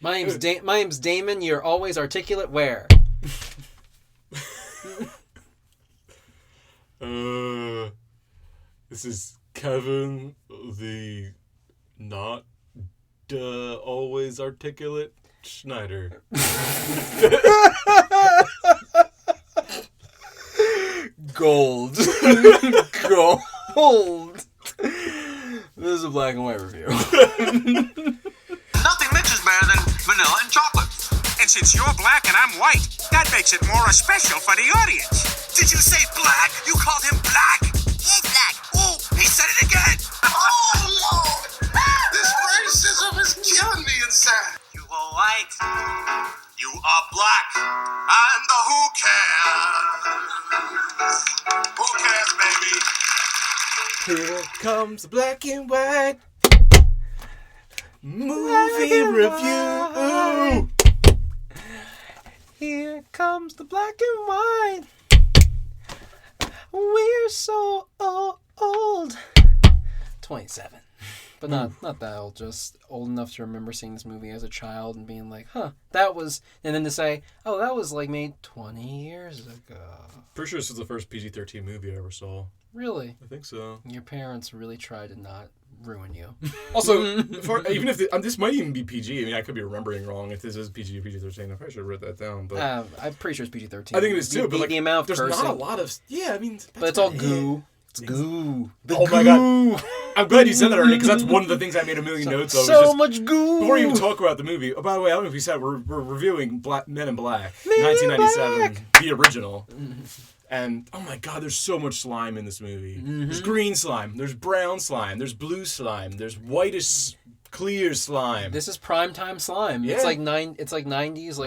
My name's Damon. You're always articulate where? This is Kevin, the not always articulate Schneider. Gold. Gold. This is a black and white review. Nothing mixes better than vanilla and chocolate. And since you're black and I'm white, that makes it more special for the audience. Did you say black? You called him black? He's black. Oh, he said it again. Oh, Lord. This racism is killing me inside. You are white. You are black. And who cares? Who cares, baby? Here comes the black and white movie review. Here comes the black and white. We're so old. 27. But not that old, just old enough to remember seeing this movie as a child and being like, that was... And then to say, that was like made 20 years ago. Pretty sure this is the first PG-13 movie I ever saw. Really? I think so. Your parents really tried to not ruin you. Also, even if this might even be PG. I mean, I could be remembering wrong if this is PG or PG-13. I probably should have wrote that down. But I'm pretty sure it's PG-13. I think it is too. But like, the amount of there's cursing, not a lot of. Yeah, I mean, but it's all goo. It's goo. My god! I'm glad you said that already because that's one of the things I made a million notes of. So much goo. Before you even talk about the movie. Oh, by the way, I don't know if you said we're reviewing Men in Black, 1997, the original. And, oh my god, there's so much slime in this movie. Mm-hmm. There's green slime, there's brown slime, there's blue slime, there's whitish clear slime. This is primetime slime. Yeah. It's like 90s,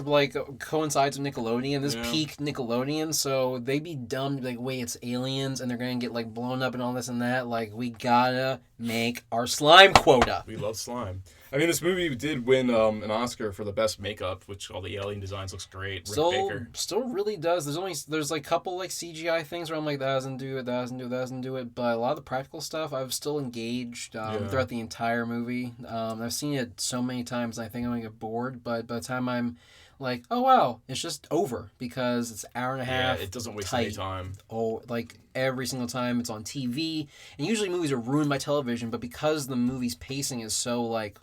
like coincides with Nickelodeon. This peak Nickelodeon, so they be dumb to be like, wait, it's aliens, and they're gonna get like blown up and all this and that. Like, we gotta make our slime quota. We love slime. I mean, this movie did win an Oscar for the best makeup, which all the alien designs looks great. Rick Baker. Still really does. There's like a couple like CGI things where I'm like, that doesn't do it. But a lot of the practical stuff, I've still engaged throughout the entire movie. I've seen it so many times, I think I'm gonna get bored. But by the time I'm like, oh wow, it's just over because it's an hour and a half. Yeah, it doesn't waste any time. Oh, like every single time it's on TV, and usually movies are ruined by television. But because the movie's pacing is so like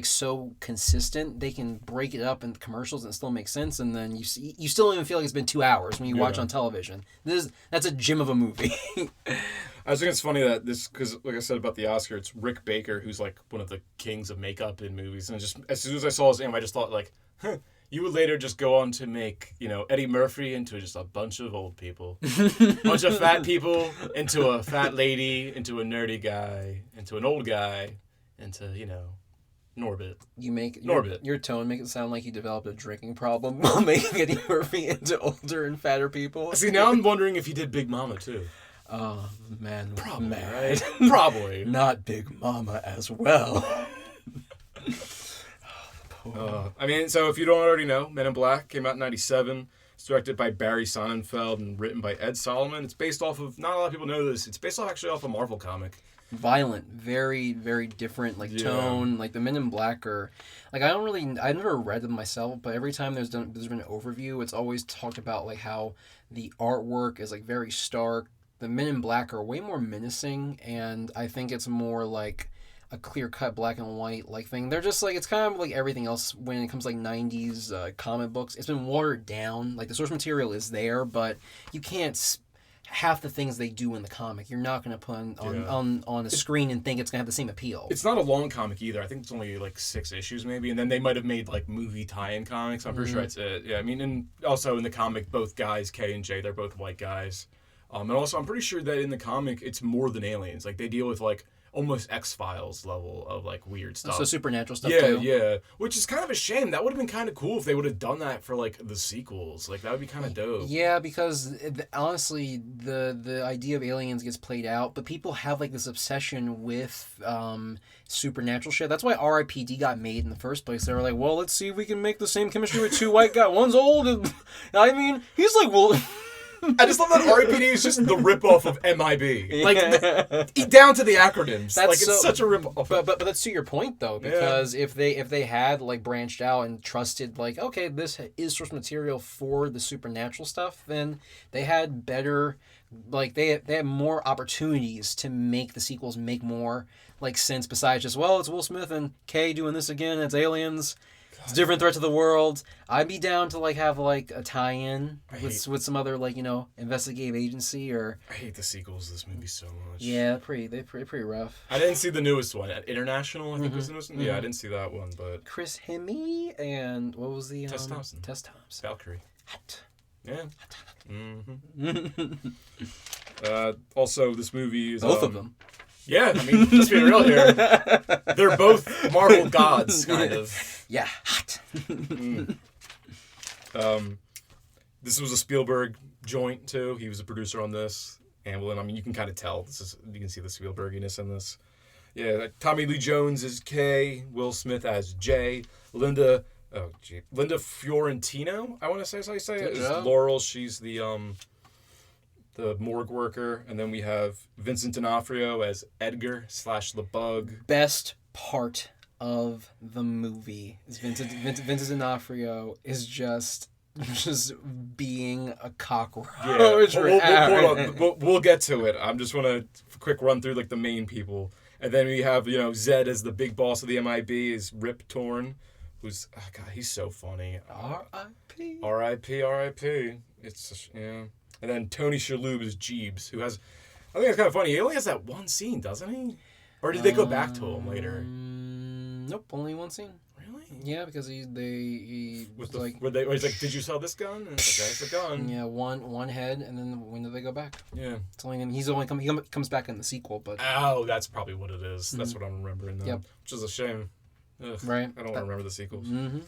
so consistent, they can break it up in commercials and it still makes sense, and then you still don't even feel like it's been 2 hours when you watch on television. That's a gem of a movie. I just think it's funny that this, because like I said about the Oscar, it's Rick Baker who's like one of the kings of makeup in movies, and just as soon as I saw his name, I just thought like, you would later just go on to make, Eddie Murphy into just a bunch of old people. Bunch of fat people into a fat lady, into a nerdy guy, into an old guy, into, Norbit. You make Norbit. Your tone make it sound like you developed a drinking problem while making Eddie Murphy into older and fatter people. See, now I'm wondering if he did Big Mama too. Oh man, probably man. Right? Probably not Big Mama as well. I mean, so if you don't already know, Men in Black came out in '97. It's directed by Barry Sonnenfeld and written by Ed Solomon. It's based off of, not a lot of people know this, it's based off a Marvel comic. Violent, very, very different, tone. Like, the Men in Black are, like, I never read them myself, but every time there's been an overview, it's always talked about, like, how the artwork is, like, very stark. The Men in Black are way more menacing, and I think it's more, like, a clear-cut black and white, like, thing. They're just, like, it's kind of like everything else when it comes to, like, 90s comic books. It's been watered down. Like, the source material is there, but you can't... half the things they do in the comic, you're not going to put on a screen and think it's going to have the same appeal. It's not a long comic either. I think it's only like 6 issues maybe, and then they might have made like movie tie-in comics. I'm pretty sure it's it. Yeah, I mean, and also in the comic, both guys, K and J, they're both white guys. And also, I'm pretty sure that in the comic, it's more than aliens. Like, they deal with like almost X-Files level of like weird stuff. So supernatural stuff too. Yeah. Which is kind of a shame. That would have been kind of cool if they would have done that for like the sequels. Like, that would be kind of dope. Yeah, because honestly, the idea of aliens gets played out, but people have like this obsession with supernatural shit. That's why R.I.P.D. got made in the first place. They were like, well, let's see if we can make the same chemistry with 2 white guys. One's old, and I mean, he's like, well. I just love that R.I.P.D. is just the ripoff of MIB. Like, down to the acronyms. That's like, it's such a ripoff. But that's to your point, though, because if they had, like, branched out and trusted, like, okay, this is source material for the supernatural stuff, then they had better, like, they had more opportunities to make the sequels make more, like, sense besides just, well, it's Will Smith and Kay doing this again, it's aliens. It's a different threat to the world. I'd be down to like have like a tie-in with some other like investigative agency or. I hate the sequels of this movie so much. Yeah, pretty rough. I didn't see the newest one. International, I think was the newest one. Yeah, I didn't see that one, but. Chris Hemme and what was the Tess Thompson. Valkyrie. Hot. Yeah. Also, this movie is both of them. Yeah, I mean, let's be real here. They're both Marvel gods, kind of. Yeah, hot. This was a Spielberg joint too. He was a producer on this. Amblin. I mean, you can kind of tell. You can see the Spielberginess in this. Yeah, Tommy Lee Jones is K. Will Smith as J. Linda Fiorentino. I want to say is how you say it. Is Laurel. She's the morgue worker, and then we have Vincent D'Onofrio as Edgar / the Bug. Best part of the movie is Vincent D'Onofrio is just being a cockroach. Yeah, we'll get to it. I'm just want to quick run through like the main people, and then we have Zed as the big boss of the MIB is Rip Torn, who's God, he's so funny. R.I.P. R.I.P. It's And then Tony Shalhoub is Jeeves, who has, I think it's kind of funny. He only has that one scene, doesn't he? Or did they go back to him later? Nope, only one scene. Really? Yeah, because he was like, he's like, did you sell this gun? And okay, it's a gun. Yeah, one head, and then when did they go back? Yeah, it's only he comes back in the sequel, but that's probably what it is. That's what I'm remembering now. Yep. Which is a shame. Ugh, right. I don't want to remember the sequels. Mm-hmm.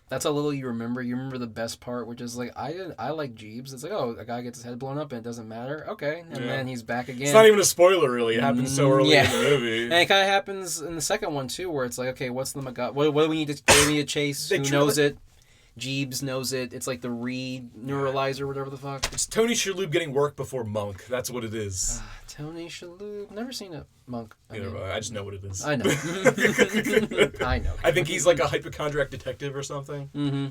That's how little you remember. You remember the best part, which is like I like Jeeves. It's like, oh, a guy gets his head blown up and it doesn't matter. Okay, and then he's back again. It's not even a spoiler, really. It happens so early in the movie, and it kind of happens in the second one too, where it's like, okay, what's the what do we need to chase? Who knows it? Jeeves knows it. It's like the re-neuralizer, whatever the fuck. It's Tony Shalhoub getting work before Monk. That's what it is. Tony Shalhoub. Never seen a Monk. I just know what it is. I know. I know. I think he's like a hypochondriac detective or something. Mm-hmm.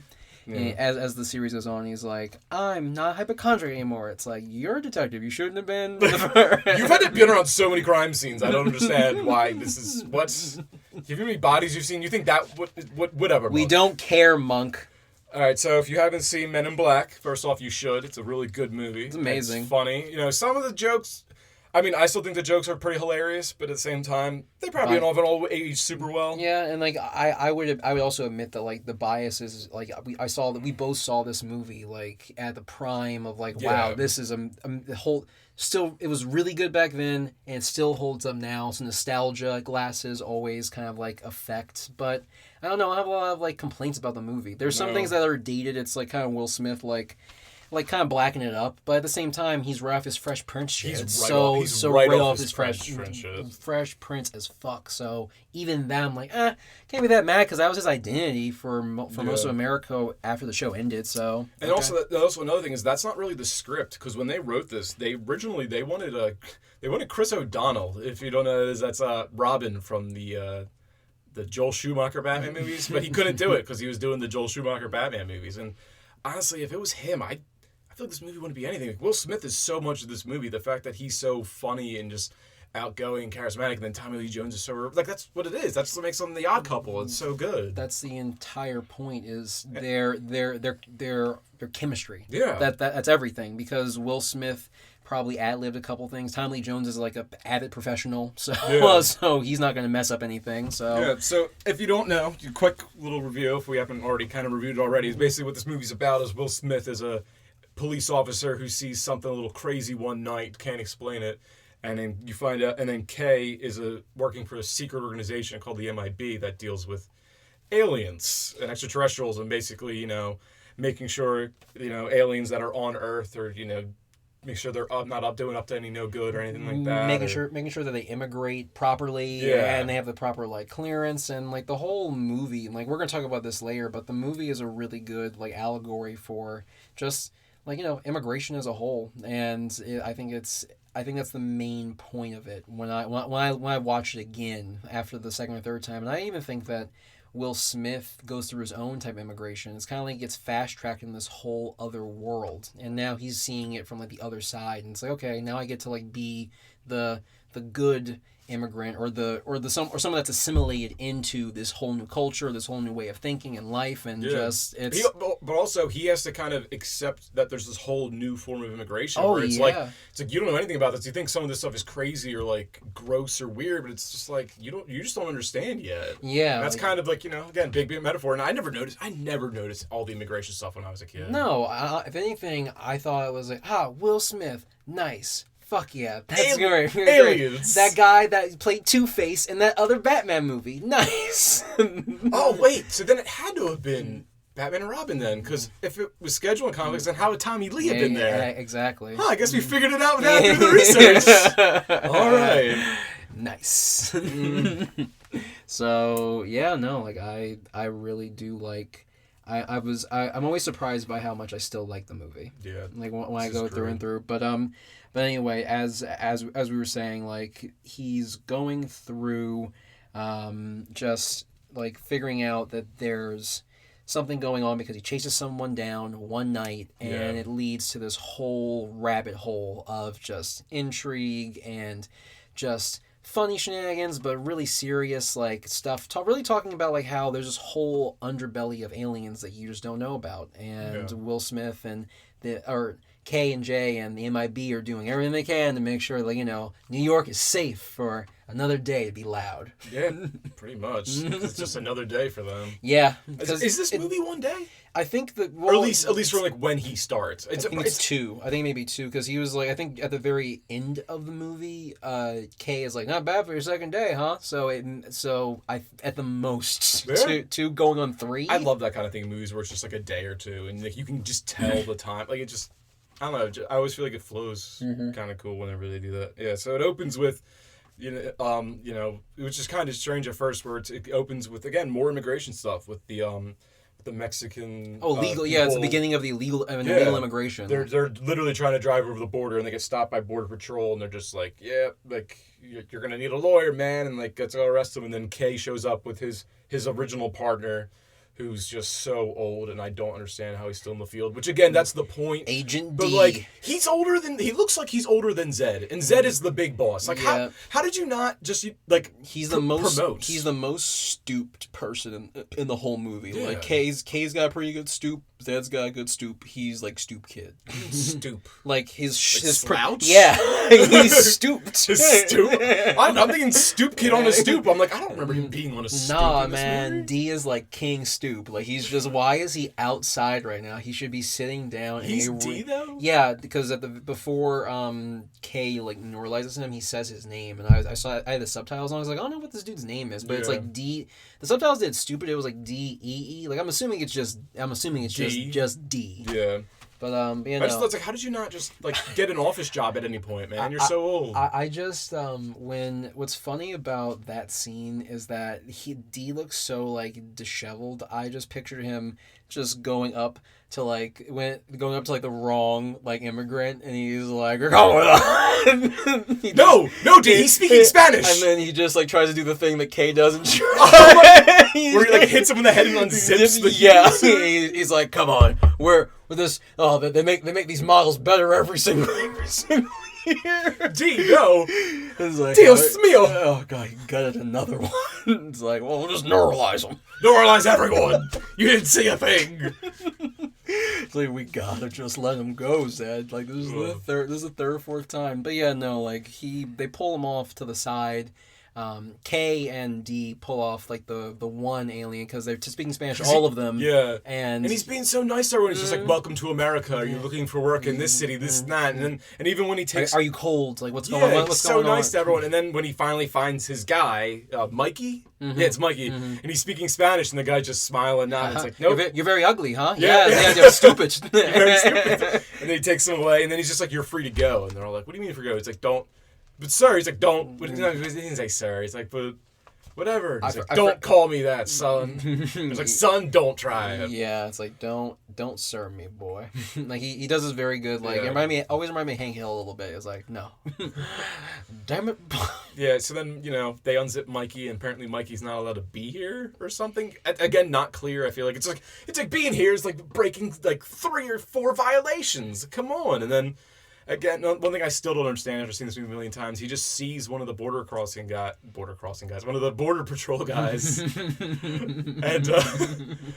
Yeah. As the series goes on, he's like, I'm not hypochondriac anymore. It's like, you're a detective. You shouldn't have been. You've had to be around so many crime scenes. I don't understand why this is... What's... Give me bodies you've seen. You think that... Whatever, Monk. We don't care, Monk. All right, so if you haven't seen Men in Black, first off, you should. It's a really good movie. It's amazing. It's funny. Some of the jokes... I mean, I still think the jokes are pretty hilarious, but at the same time, they probably don't all age super well. Yeah, and like I would also admit that like the bias is like we both saw this movie like at the prime of like wow, this is a whole still it was really good back then and it still holds up now. So nostalgia glasses always kind of like affect, but I don't know. I have a lot of like complaints about the movie. There's some things that are dated. It's like kind of Will Smith like kind of blacking it up, but at the same time, he's right off his Fresh Prince shit. He's right off his Fresh Prince as fuck. So even that, I'm like, can't be that mad because that was his identity for most of America after the show ended. So and also another thing is that's not really the script because when they wrote this, they wanted Chris O'Donnell. If you don't know, that's Robin from the Joel Schumacher Batman movies, but he couldn't do it because he was doing the Joel Schumacher Batman movies. And honestly, if it was him, I feel like this movie wouldn't be anything. Like, Will Smith is so much of this movie. The fact that he's so funny and just outgoing and charismatic, and then Tommy Lee Jones is so like that's what it is. That's what makes them the Odd Couple. It's so good. That's the entire point. Is their chemistry. Yeah. That's everything because Will Smith probably ad-libbed a couple things. Tommy Lee Jones is like a avid professional, so so he's not going to mess up anything. So So if you don't know, quick little review if we haven't already kind of reviewed it already. Is basically what this movie's about. Is Will Smith is a police officer who sees something a little crazy one night, can't explain it, and then you find out. And then Kay is working for a secret organization called the MIB that deals with aliens and extraterrestrials, and basically making sure aliens that are on Earth or make sure they're not up to any no good or anything like that. Making sure that they immigrate properly and they have the proper like clearance and like the whole movie. Like we're gonna talk about this later, but the movie is a really good like allegory for just like, immigration as a whole, and I think that's the main point of it. When I watch it again after the second or third time, and I even think that Will Smith goes through his own type of immigration. It's kind of like he gets fast tracked in this whole other world, and now he's seeing it from like the other side, and it's like, okay, now I get to like be the good immigrant or someone that's assimilated into this whole new culture, this whole new way of thinking and life, and just it's. But also he has to kind of accept that there's this whole new form of immigration. Oh, where it's yeah. like you don't know anything about this. You think some of this stuff is crazy or like gross or weird, but it's just like you just don't understand yet. Yeah, and that's kind of like again big metaphor. And I never noticed all the immigration stuff when I was a kid. No, if anything, I thought it was like, Will Smith, nice. Fuck yeah, that's great. Aliens. That guy that played Two-Face in that other Batman movie. Nice. Oh, wait. So then it had to have been Batman and Robin then, because if it was scheduled in comics, then how would Tommy Lee have been there? Yeah, exactly. I guess we figured it out without doing the research. All right. Nice. So, yeah, no, like, I really do like... I'm always surprised by how much I still like the movie. Yeah. Like, when I go through and through. But anyway, as we were saying, like, he's going through just, like, figuring out that there's something going on because he chases someone down one night, and it leads to this whole rabbit hole of just intrigue and just funny shenanigans, but really serious, like, stuff. Really talking about, like, how there's this whole underbelly of aliens that you just don't know about. And Will Smith and K and J and the MIB are doing everything they can to make sure that, New York is safe for another day to be loud. Yeah, pretty much. It's just another day for them. Yeah. Is this movie one day? I think that... Or at least from, like, when he starts. I think it's two. I think maybe two, because he was, like, I think at the very end of the movie, Kay is like, not bad for your second day, huh? So at the most, two going on three. I love that kind of thing in movies where it's just, like, a day or two, and, like, you can just tell the time. Like, it just... I don't know. I always feel like it flows kind of cool whenever they do that. Yeah, so it opens with... which is kind of strange at first, where it opens with, again, more immigration stuff with the Mexican. Oh, legal! Yeah, it's the beginning of the illegal immigration. They're literally trying to drive over the border, and they get stopped by Border Patrol, and they're just like, "Yeah, like you're gonna need a lawyer, man," and like gets to arrest him. And then Kay shows up with his original partner, who's just so old, and I don't understand how he's still in the field. Which again, that's the point. Agent D. But like, he looks like he's older than Zed, and Zed is the big boss. Like, how did you not just like promote? He's the most stooped person in the whole movie. Yeah. Like Kay's got a pretty good stoop. Zed's got a good stoop. He's like stoop kid. Stoop. Like his slouch. Yeah, he's stooped. His stoop. I'm thinking stoop kid on a stoop. I'm like, I don't remember him being on a stoop. Nah, man. D is like king stoop. Like he's just. Why is he outside right now? He should be sitting down. He's D though. Yeah, because before Kay like normalizes him, he says his name, and I had the subtitles on. I was like, I don't know what this dude's name is, but it's like D. The subtitles did stupid. It was like D-E-E. Like I'm assuming it's just D. Yeah. But I just thought, like, how did you not just like get an office job at any point, man? You're so old. I just what's funny about that scene is that D looks so like disheveled. I just pictured him just going up to like the wrong like immigrant, and he's like, "You're going on." No, D, he's speaking Spanish. And then he just like tries to do the thing that Kay doesn't. Where he like hits him in the head and unzips the he's like, "Come on, we're with this. Oh, they make these models better every single year." D, no. It's like, Dios mío. Oh god, you got it another one. It's like, well, we'll just neuralize them. Neuralize everyone. You didn't see a thing. It's like, we gotta just let him go, Zed. Like, this is the third or fourth time. But yeah, no, like they pull him off to the side. K and D pull off like the one alien because they're speaking Spanish, all of them. Yeah, and he's being so nice to everyone. He's just like, "Welcome to America. Are you looking for work in this city, this and that?" And even when he takes, are you cold? Like, what's going on? What's going on? So nice to everyone. And then when he finally finds his guy, Mikey. Yeah, it's Mikey, and he's speaking Spanish, and the guy just smiling, nodding. It's like, "Nope, you're very ugly, huh?" Yeah, stupid. You're very stupid. And then he takes him away, and then he's just like, "You're free to go." And they're all like, "What do you mean free to go?" It's like, "Don't." But sir, he's like, don't. He didn't say sir. He's like, but whatever. He's like, don't call me that, son. He's like, son, don't try it. Yeah, it's like, don't don't serve me, boy. Like he does this very good. Like always remind me of Hank Hill a little bit. It's like, no, damn it. Yeah. So then they unzip Mikey, and apparently Mikey's not allowed to be here or something. Again, not clear. I feel like it's like being here is like breaking like 3 or 4 violations. Come on, and then. Again, one thing I still don't understand after seeing this movie a million times, he just sees one of the border crossing guys, one of the border patrol guys, and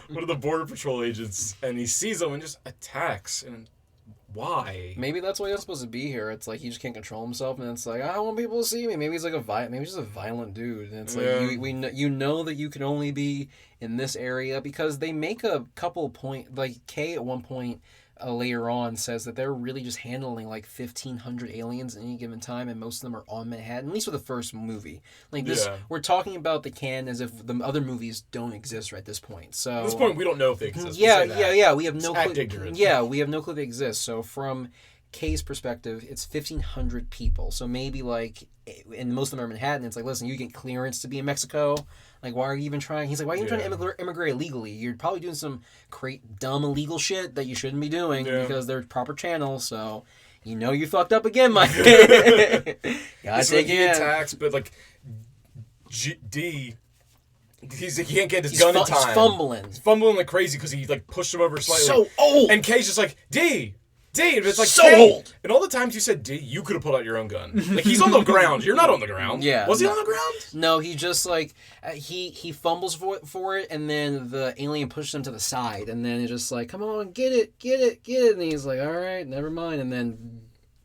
one of the border patrol agents, and he sees them and just attacks. And why? Maybe that's why he's supposed to be here. It's like he just can't control himself, and it's like I don't want people to see me. Maybe he's like maybe he's just a violent dude, and it's like you know that you can only be in this area because they make a couple like Kay at one point. Later on says that they're really just handling like 1,500 aliens at any given time, and most of them are on Manhattan, at least for the first movie. Like this, we're talking about the canon as if the other movies don't exist right at this point. So at this point, we don't know if they exist. Yeah. We have no clue. Ignorant. Yeah, we have no clue they exist. So from Kay's perspective, it's 1,500 people. So maybe like, and most of them are in Manhattan. It's like, listen, you get clearance to be in Mexico. Like, why are you even trying? He's like, why are you trying to immigrate illegally? You're probably doing some dumb illegal shit that you shouldn't be doing because they're proper channels. So, you fucked up again, Mike. Gotta take it. Attacks, but like D, he can't get his gun in time. He's fumbling like crazy because he like pushed him over slightly. So old. And Kay's just like D. It's like so old. And all the times you said D, you could have pulled out your own gun. Like he's on the ground. You're not on the ground. Yeah. Was he on the ground? No, he just like he fumbles for it, and then the alien pushes him to the side, and then it's just like, come on, get it, and he's like, all right, never mind, and then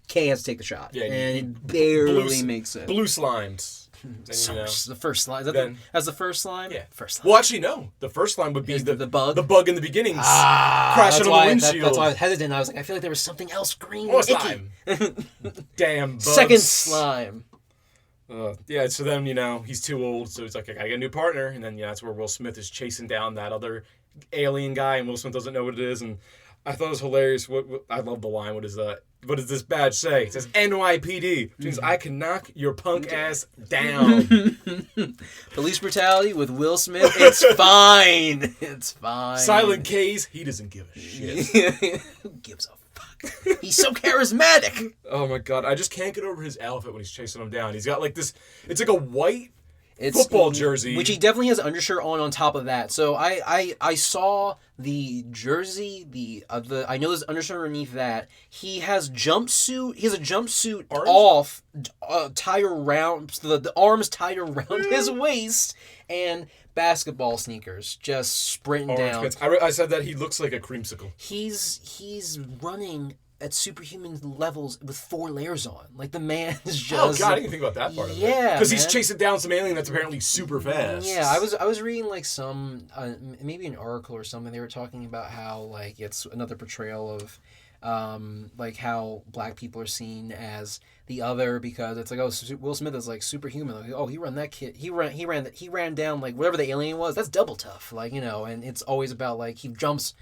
Kay has to take the shot, and it barely makes it. Blue slimed. The first slime. That's the first slime? Yeah. First slime. Well, actually, no. The first slime would be the bug. The bug in the beginning crashing on the windshield. That's why I was hesitant. I was like, I feel like there was something else green. More slime. Damn bugs. Second slime. So then, he's too old, so he's like, I gotta get a new partner. And then, that's where Will Smith is chasing down that other alien guy, and Will Smith doesn't know what it is. And I thought it was hilarious. I love the line. What does this badge say? It says NYPD, which means I can knock your punk ass down. Police brutality with Will Smith. It's fine. It's fine. Silent K's. He doesn't give a shit. Who gives a fuck? He's so charismatic. Oh my god. I just can't get over his outfit when he's chasing him down. He's got like this. It's like a white football jersey, which he definitely has an undershirt on top of that. So I saw the jersey, I know there's undershirt underneath that. He has a jumpsuit off, tied around the arms tied around his waist, and basketball sneakers just sprinting down. I said that he looks like a creamsicle. He's running at superhuman levels with 4 layers on. Like, the man is just... Oh, God, I didn't think about that part of it. Yeah, because he's chasing down some alien that's apparently super fast. Yeah, I was reading, like, some... maybe an article or something. They were talking about how, like, it's another portrayal of... like, how black people are seen as the other, because it's like, oh, Will Smith is, like, superhuman. Like, oh, he ran down, like, whatever the alien was. That's double tough. Like, and it's always about, like, he jumps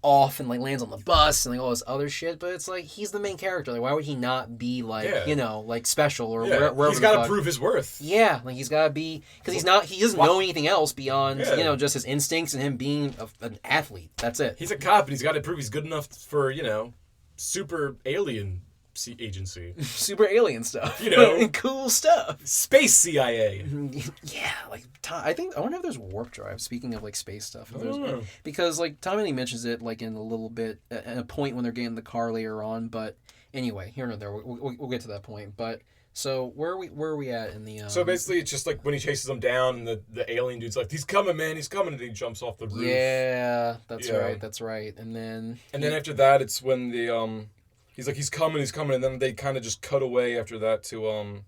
off and like lands on the bus and like all this other shit, but it's like he's the main character. Like, why would he not be like like special or wherever? He's got to prove his worth. Yeah, like he's got to be, because he doesn't know anything else beyond just his instincts and him being an athlete. That's it. He's a cop and he's got to prove he's good enough for super alien agency, super alien stuff, cool stuff, space CIA. Yeah, like I wonder if there's warp drive. Speaking of like space stuff, because like Tom and he mentions it like in a little bit at a point when they're getting in the car later on. But anyway, here and there, we'll get to that point. But so where are we at in the? So basically, it's just like when he chases them down, and the alien dude's like, "He's coming, man! He's coming!" and he jumps off the roof. Yeah, that's right. And then after that, it's when the he's like, he's coming, and then they kind of just cut away after that to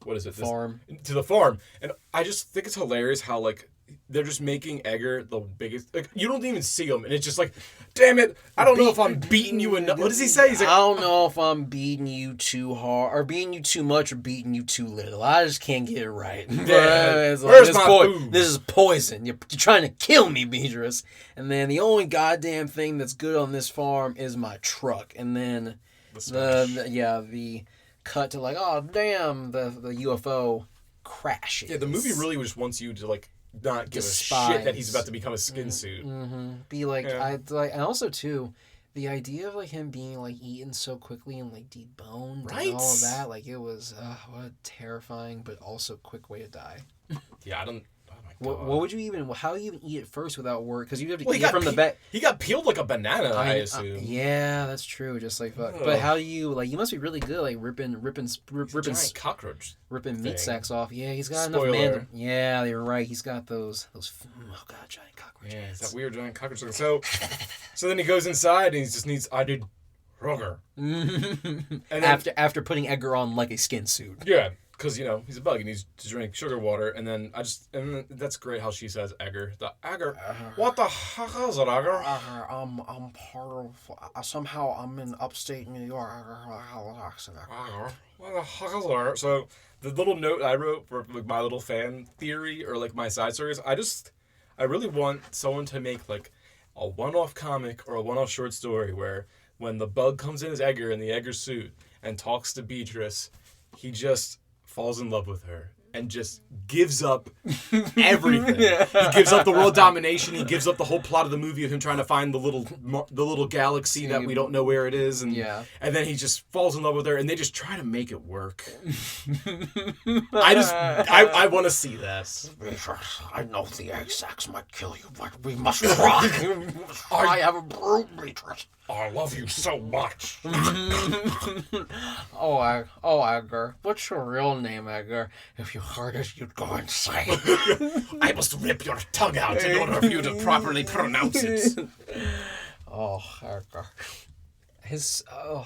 what is it? Farm. To the farm. And I just think it's hilarious how like they're just making Edgar the biggest, like, you don't even see him, and it's just like, damn it, I don't know if I'm beating you enough. What does he say? He's like, I don't know if I'm beating you too hard, or beating you too much, or beating you too little. I just can't get it right. Yeah. Where's my food? This is poison. You're trying to kill me, Beatrice. And then the only goddamn thing that's good on this farm is my truck. And then the cut to like, oh damn, the UFO crashes. Yeah, the movie really just wants you to like not give despise. a shit that he's about to become a skin suit. Be like, Yeah. and also too, the idea of like him being like eaten so quickly and like deboned Right? and all of that, like it was what a terrifying but also quick way to die. Yeah, I don't. Oh my god. What would you even? How do you even eat it first without work? Because you have to Well, eat it from the back. He got peeled like a banana, I assume. Yeah, that's true. Just like fuck. Ugh. But how do you like? You must be really good, like ripping Giant cockroach. meat thing. sacks off. Yeah, he's got Spoiler. enough man. Yeah, you're right. He's got those. Oh god, giant cockroach. Yeah, it's heads. that weird giant cockroach. So then he goes inside and he just needs. I did, Roger. And then, after putting Edgar on like a skin suit. yeah, because he's a bug. He needs to drink sugar water, and then that's great how she says Edgar. The Edgar. What the heck is it, Edgar? I'm part of somehow I'm in upstate New York. Edgar. What the heck is it? So the little note I wrote for like my little fan theory or like my side stories, I really want someone to make like a one-off comic or a one-off short story where when the bug comes in as Edgar in the Edgar suit and talks to Beatrice, he just falls in love with her and just gives up everything. He gives up the world domination. He gives up the whole plot of the movie of him trying to find the little galaxy that we don't know where it is, and then he just falls in love with her, and they just try to make it work. I want to see that. I know the egg sacs might kill you, but we must try. I have a brood, Beatrice. I love you so much. Oh, Edgar. What's your real name, Edgar? If you heard it, you'd go insane. I must rip your tongue out in order for you to properly pronounce it. Oh, Edgar.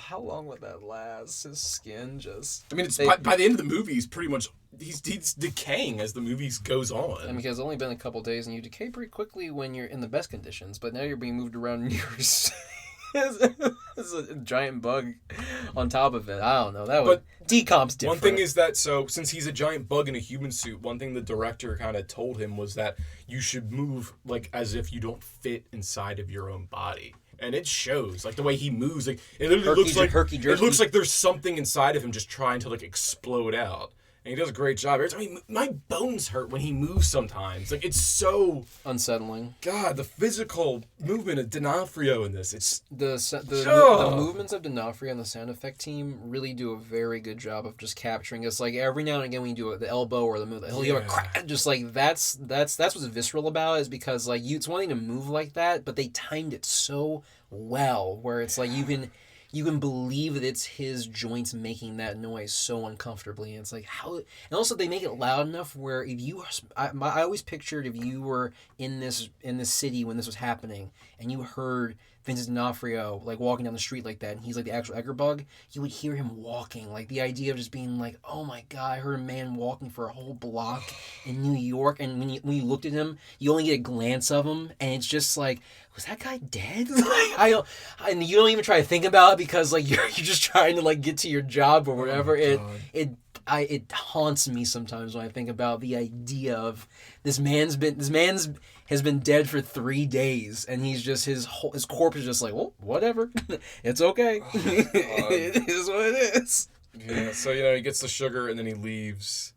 How long would that last? His skin just... I mean, by the end of the movie, he's pretty much... He's decaying as the movie goes on. I mean, because it's only been a couple days, and you decay pretty quickly when you're in the best conditions, but now you're being moved around in yours. There's a giant bug on top of it. I don't know. Decomp's different. One thing is that, since he's a giant bug in a human suit, one thing the director kind of told him was that you should move like as if you don't fit inside of your own body. And it shows, like the way he moves, like it literally looks like there's something inside of him just trying to like explode out. And he does a great job. I mean, my bones hurt when he moves sometimes. Like, it's so... unsettling. God, the physical movement of D'Onofrio in this, it's... The movements of D'Onofrio and the sound effect team really do a very good job of just capturing us. Like, every now and again when you do the elbow or the move, he'll give a crack. Just like, that's what's visceral about it, is because, like, it's one thing to move like that, but they timed it so well, where it's like you can believe that it's his joints making that noise so uncomfortably. And it's like, how... And also, they make it loud enough where if you... I always pictured if you were in this city when this was happening, and you heard Vincent D'Onofrio, like, walking down the street like that, and he's, like, the actual Edgar bug, you would hear him walking. Like, the idea of just being like, oh, my God, I heard a man walking for a whole block in New York, and when you looked at him, you only get a glance of him, and it's just like... Was that guy dead? And you don't even try to think about it because like you're just trying to like get to your job or whatever. It haunts me sometimes when I think about the idea of this man's has been dead for 3 days, and he's just his corpse is just like, well, whatever, it's okay. It is what it is. Yeah. So he gets the sugar and then he leaves,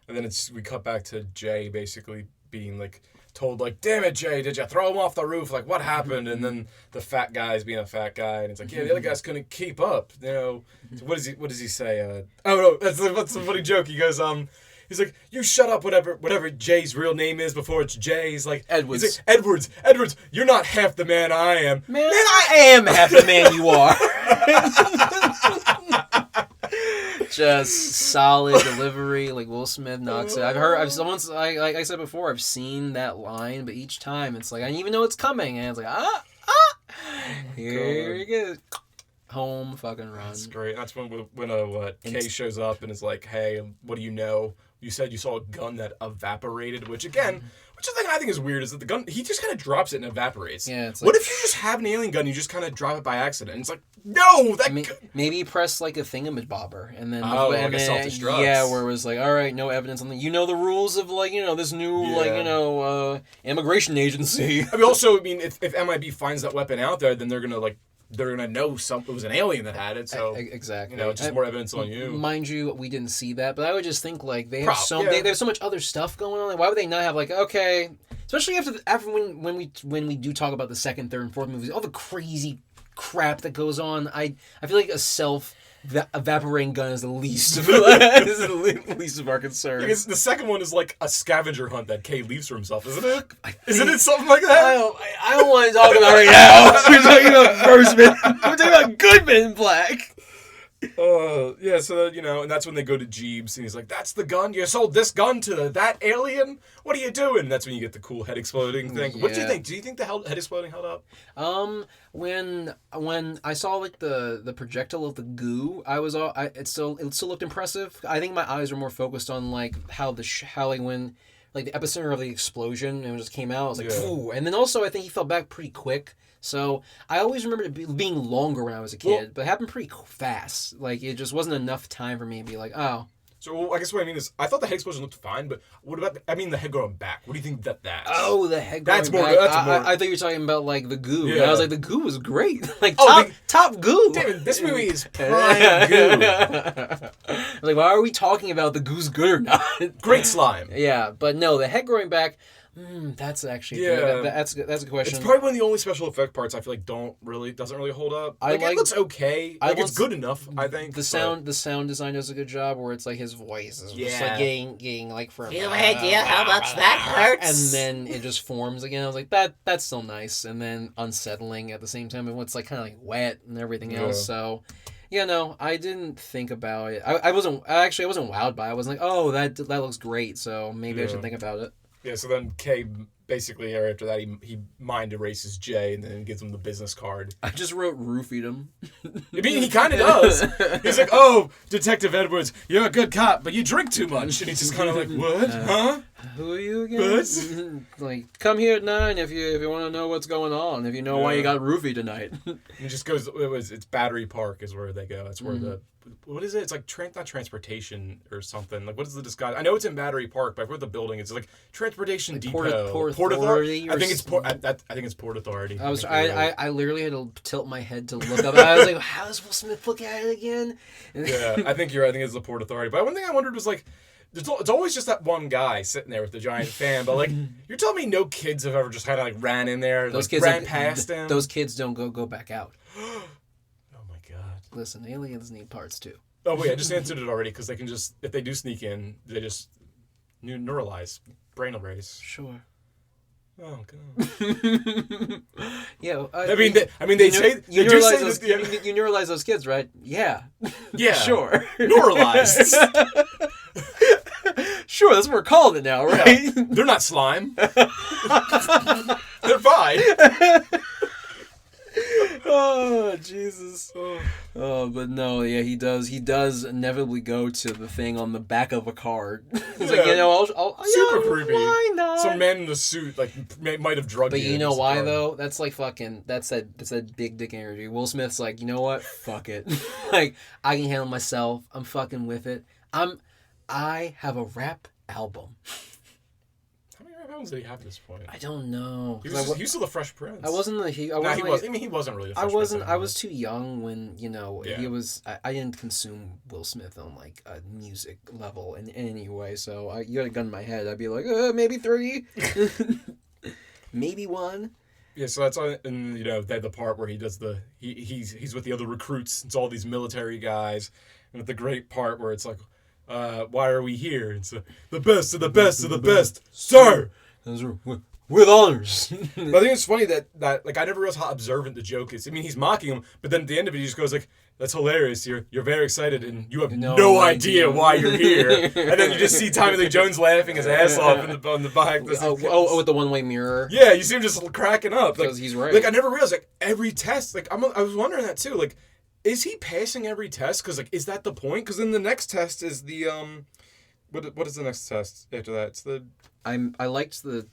and then we cut back to Jay basically being like. Told like, damn it, Jay, did you throw him off the roof? Like, what happened? And then the fat guy's being a fat guy, and it's like, yeah, the other guys couldn't keep up. So what does he say? Oh no, that's a funny joke. He goes, he's like, you shut up, whatever Jay's real name is before it's Jay. He's like, Edwards. He's like, Edwards, you're not half the man I am. Man, I am half the man you are. Just solid delivery, like Will Smith knocks it. Like I said before, I've seen that line, but each time it's like I didn't even know it's coming, and it's like here he goes, home fucking run. That's great. That's when Kay shows up and is like, hey, what do you know? You said you saw a gun that evaporated, which again. Which the thing I think is weird is that the gun, he just kind of drops it and evaporates. Yeah, it's like, what if you just have an alien gun and you just kind of drop it by accident? And it's like, no! Maybe you press like a thingamabobber and then... like a self-destruct. Yeah, where it was like, all right, no evidence on the... You know the rules of like, this new, immigration agency. I mean, also, if MIB finds that weapon out there, then they're going to like they're gonna know it was an alien that had it. So exactly, just more evidence on you. Mind you, we didn't see that, but I would just think like they have yeah. they have so much other stuff going on. Like, why would they not have like okay, especially after when we do talk about the second, third, and fourth movies, all the crazy crap that goes on. I feel like a evaporating gun is the least of our concern. Because the second one is like a scavenger hunt that Kay leaves for himself, isn't it? Isn't it something like that? I don't want to talk about it right now. We're talking about first men. We're talking about good Men in Black. Yeah, so and that's when they go to Jeeves, and he's like, "That's the gun? You sold this gun to that alien? What are you doing?" And that's when you get the cool head exploding thing. Yeah. What do you think? Do you think the head exploding held up? When I saw like the projectile of the goo, it still looked impressive. I think my eyes were more focused on like how when like the epicenter of the explosion and it just came out. I was like, "Phew!" And then also I think he fell back pretty quick. So I always remember it being longer when I was a kid, but it happened pretty fast. Like it just wasn't enough time for me to be like, oh. So I guess what I mean is, I thought the head explosion looked fine, but what about the head going back? What do you think that's? Oh, the head going back. I thought you were talking about like the goo. Yeah. And I was like, the goo was great. Like top goo. Damn it, this movie is prime goo. I was like, why are we talking about the goo's good or not? Great slime. Yeah, but no, the head growing back. That's actually that's a question. It's probably one of the only special effect parts I feel like doesn't really hold up. Like it looks okay. It's good enough, I think. The sound design does a good job where it's like his voice is just like getting like from. You have an idea how much that hurts? And then it just forms again. I was like that's still nice, and then unsettling at the same time. And it's like kind of like wet and everything else. So. Yeah, no, I didn't think about it. I wasn't wowed by it. I wasn't like, oh, that looks great. So maybe I should think about it. Yeah, so then Kay basically after that he mind erases Jay and then gives him the business card. I just wrote roofied him. I mean, he kind of does. He's like, "Oh, Detective Edwards, you're a good cop, but you drink too much." And he's just kind of like, "What? Huh? Who are you again?" Like, come here at 9 if you want to know what's going on. If you know why you got roofied tonight. He just goes. It's Battery Park is where they go. That's where what is it? It's like not transportation or something. Like, what is the disguise? I know it's in Battery Park, but I forgot the building. It's like transportation like depot. Port Authority. I think it's Port. I think it's Port Authority. I literally had to tilt my head to look up. I was like, how does Will Smith look at it again? Yeah, I think you're right. I think it's the Port Authority. But one thing I wondered was like, it's always just that one guy sitting there with the giant fan. But like, you're telling me no kids have ever just kind of like ran in there, those kids ran past him. Those kids don't go back out. Oh my god! Listen, aliens need parts too. Oh wait, I just answered it already because they can just, if they do sneak in, they just neuralize, brain erase. Sure. Oh god. Yeah. They say you neuralize those kids, right? Yeah. Yeah. Sure. Neuralized. Sure, that's what we're calling it now, right? Yeah. They're not slime. They're fine. Oh Jesus! Oh, but no, yeah, he does inevitably go to the thing on the back of a card. He's like, I'll super creepy. Why not? Some man in a suit might have drugged. But you know why though? That's like fucking. That's that big dick energy. Will Smith's like, you know what? Fuck it. Like I can handle myself. I'm fucking with it. I have a rap album. How long did he have at this point? I don't know. He was still the Fresh Prince. He wasn't really the Fresh Prince. I was too young when, he was... I didn't consume Will Smith on, like, a music level in any way, so you had a gun in my head, I'd be like, maybe 3. Maybe 1. Yeah, so that's and they have the part where he does he's with the other recruits. It's all these military guys, and the great part where it's like, why are we here? It's the best of the best of the best, sir. With honors. But I think it's funny that like I never realized how observant the joke is. I mean, he's mocking him, but then at the end of it, he just goes like, "That's hilarious. You're very excited, and you have no idea why you're here." And then you just see Tommy Lee Jones laughing his ass off on the back. With the one-way mirror. Yeah, you see him just cracking up. Because he's right. Like I never realized like every test. Like I was wondering that too. Like, is he passing every test? Because like, is that the point? Because then the next test is the What is the next test after that? It's the. I liked the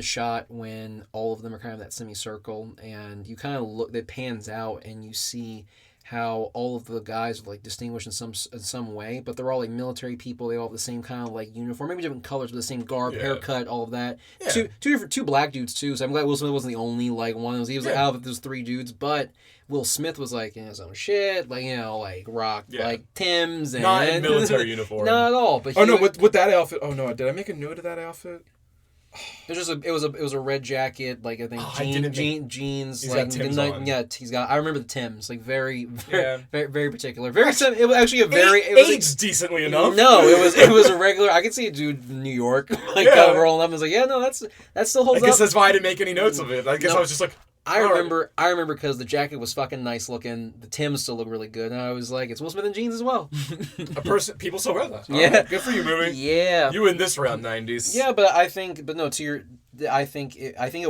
shot when all of them are kind of that semicircle, and you kind of look. It pans out, and you see how all of the guys are like distinguished in some way, but they're all like military people. They all have the same kind of like uniform, maybe different colors, but the same garb, haircut, all of that. Yeah. Two black dudes too. So I'm glad Will Smith wasn't the only like one. He was like out of those three dudes, but Will Smith was like in his own shit, like like rock, like Tim's, and not in military uniform, not at all. But with that outfit. Oh no, did I make a note of that outfit? It was a red jacket, like I think jeans. He's like got Tim's on. Yeah, he's got. I remember the Tims, like very particular. It was actually a very aged decently enough. No, it was a regular. I could see a dude in New York rolling up and was like, yeah, no, that still holds up. I guess that's why I didn't make any notes of it. I guess I was just like. I remember because the jacket was fucking nice looking. The Tims still look really good, and I was like, "It's Will Smith in jeans as well." People still wear that. Yeah, good for you, movie. Yeah, you in this round '90s. Yeah, I think it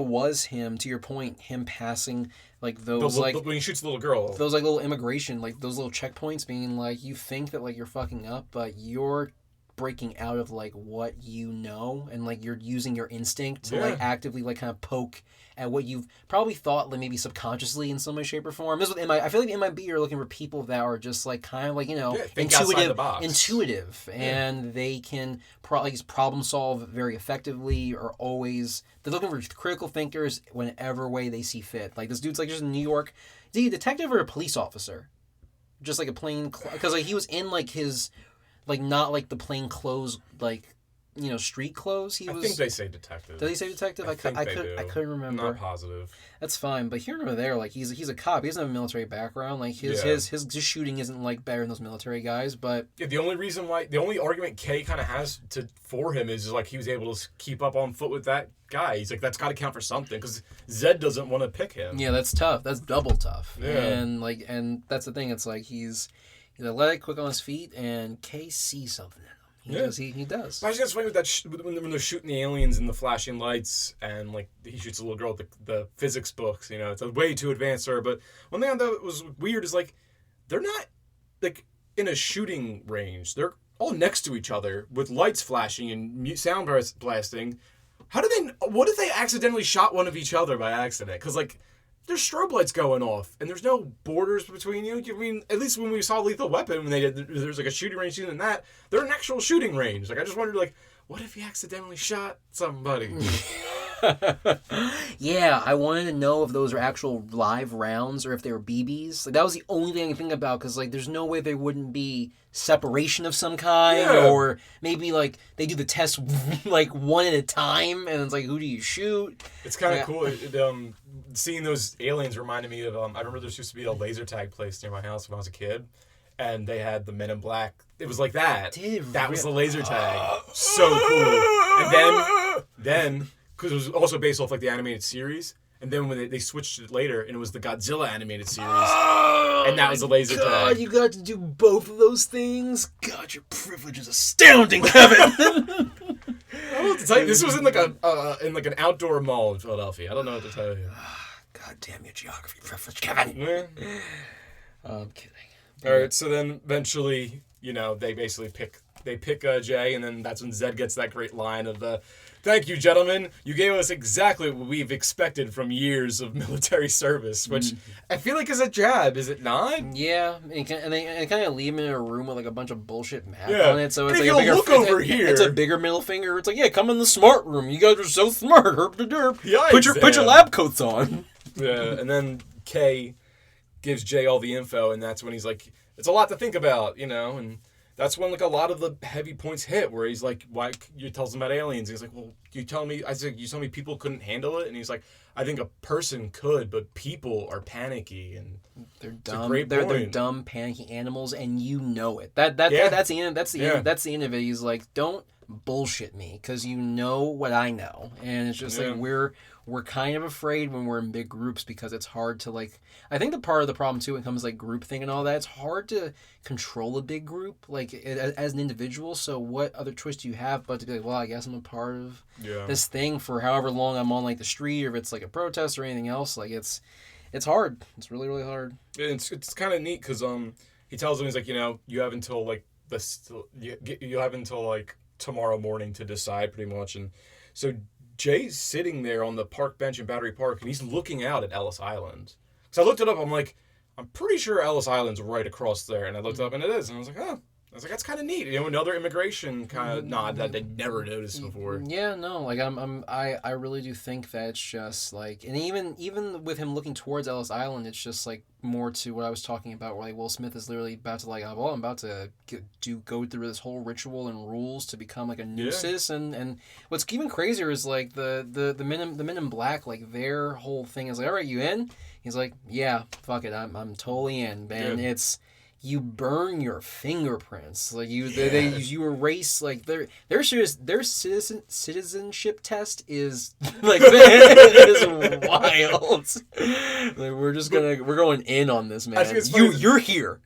was him. To your point, him passing like those when he shoots the little girl, those like little immigration, like those little checkpoints, being like, you think that like you're fucking up, but you're breaking out of like what you know, and like you're using your instinct to like actively like kind of poke at what you've probably thought like maybe subconsciously in some way, shape, or form. This with MIB. I feel like MIB are looking for people that are just like kind of like intuitive, and they can problem solve very effectively. Or always they're looking for critical thinkers whenever way they see fit. Like this dude's like just in New York. Is he a detective or a police officer? Just like a plain because like he was in like his like not like the plain clothes like. Street clothes. I think they say detective. Did he say detective? I couldn't remember. I'm not positive. That's fine, but here or there, like he's a cop. He doesn't have a military background. Like his shooting isn't like better than those military guys. But the only argument Kay kind of has for him is like he was able to keep up on foot with that guy. He's like that's got to count for something because Zed doesn't want to pick him. Yeah, that's tough. That's double tough. Yeah. And that's the thing. It's like he's athletic, quick on his feet, and Kay sees something. He does. I was just funny with that when they're shooting the aliens and the flashing lights, and like he shoots a little girl with the physics books. It's a way too advanced for her. But one thing I thought was weird is like they're not like in a shooting range. They're all next to each other with lights flashing and sound blasting. What if they accidentally shot one of each other by accident? Because like. There's strobe lights going off, and there's no borders between you. I mean, at least when we saw Lethal Weapon, when there's like a shooting range in that, they're an actual shooting range. Like, I just wondered, like, what if he accidentally shot somebody? Yeah, I wanted to know if those are actual live rounds or if they were BBs. Like that was the only thing I could think about because like there's no way there wouldn't be separation of some kind or maybe like they do the test like one at a time and it's like who do you shoot? It's kind of cool. Seeing those aliens reminded me of I remember there used to be a laser tag place near my house when I was a kid. And they had the Men in Black. It was like that. That was the laser tag. So cool. And then, because it was also based off like the animated series. And then when they switched it later, and it was the Godzilla animated series. And that was the laser tag. You got to do both of those things? God, your privilege is astounding, Kevin. I don't know what to tell you. This was in like an outdoor mall in Philadelphia. I don't know what to tell you. God damn your geography privilege, Kevin. Yeah. I'm kidding. All right, so then eventually, they basically pick Jay, and then that's when Zed gets that great line of "Thank you, gentlemen. You gave us exactly what we've expected from years of military service," which I feel like is a jab, is it not? Yeah, and they kind of leave him in a room with like a bunch of bullshit math on it, so it's like a bigger look over here. It's a bigger middle finger. It's like, yeah, come in the smart room. You guys are so smart. Herp de derp. Yikes, Put your lab coats on. Yeah, and then Kay gives Jay all the info, and that's when he's like, it's a lot to think about, and that's when like a lot of the heavy points hit, where he's like, why you tells him about aliens? And he's like, well, you tell me people couldn't handle it, and he's like, I think a person could, but people are panicky, and they're dumb. They're dumb, panicky animals, and you know it. That's the end. That's the end of it. He's like, don't bullshit me, because you know what I know, and it's just like we're kind of afraid when we're in big groups because it's hard to like. I think the part of the problem too when it comes to like group thing and all that, it's hard to control a big group like as an individual. So what other choice do you have but to be like, well, I guess I'm a part of this thing for however long I'm on like the street, or if it's like a protest or anything else. Like it's hard. It's really, really hard. It's kind of neat because he tells him, he's like, you have until like you have until like tomorrow morning to decide pretty much. And so Jay's sitting there on the park bench in Battery Park, and he's looking out at Ellis Island. So I looked it up. I'm like, I'm pretty sure Ellis Island's right across there. And I looked up and it is. And I was like, oh. I was like, that's kind of neat. You know, another immigration kind of nod that I'd never noticed before. Yeah, no, like I really do think that it's just like, and even with him looking towards Ellis Island, it's just like more to what I was talking about, where like Will Smith is literally about to like, well, I'm about to go through this whole ritual and rules to become like a new citizen, and what's even crazier is like the men in black, like their whole thing is like, all right, you in? He's like, yeah, fuck it, I'm totally in, man. Yeah. It's you burn your fingerprints, like you erase like their citizenship test is like is wild. Like we're going in on this, man. You're here.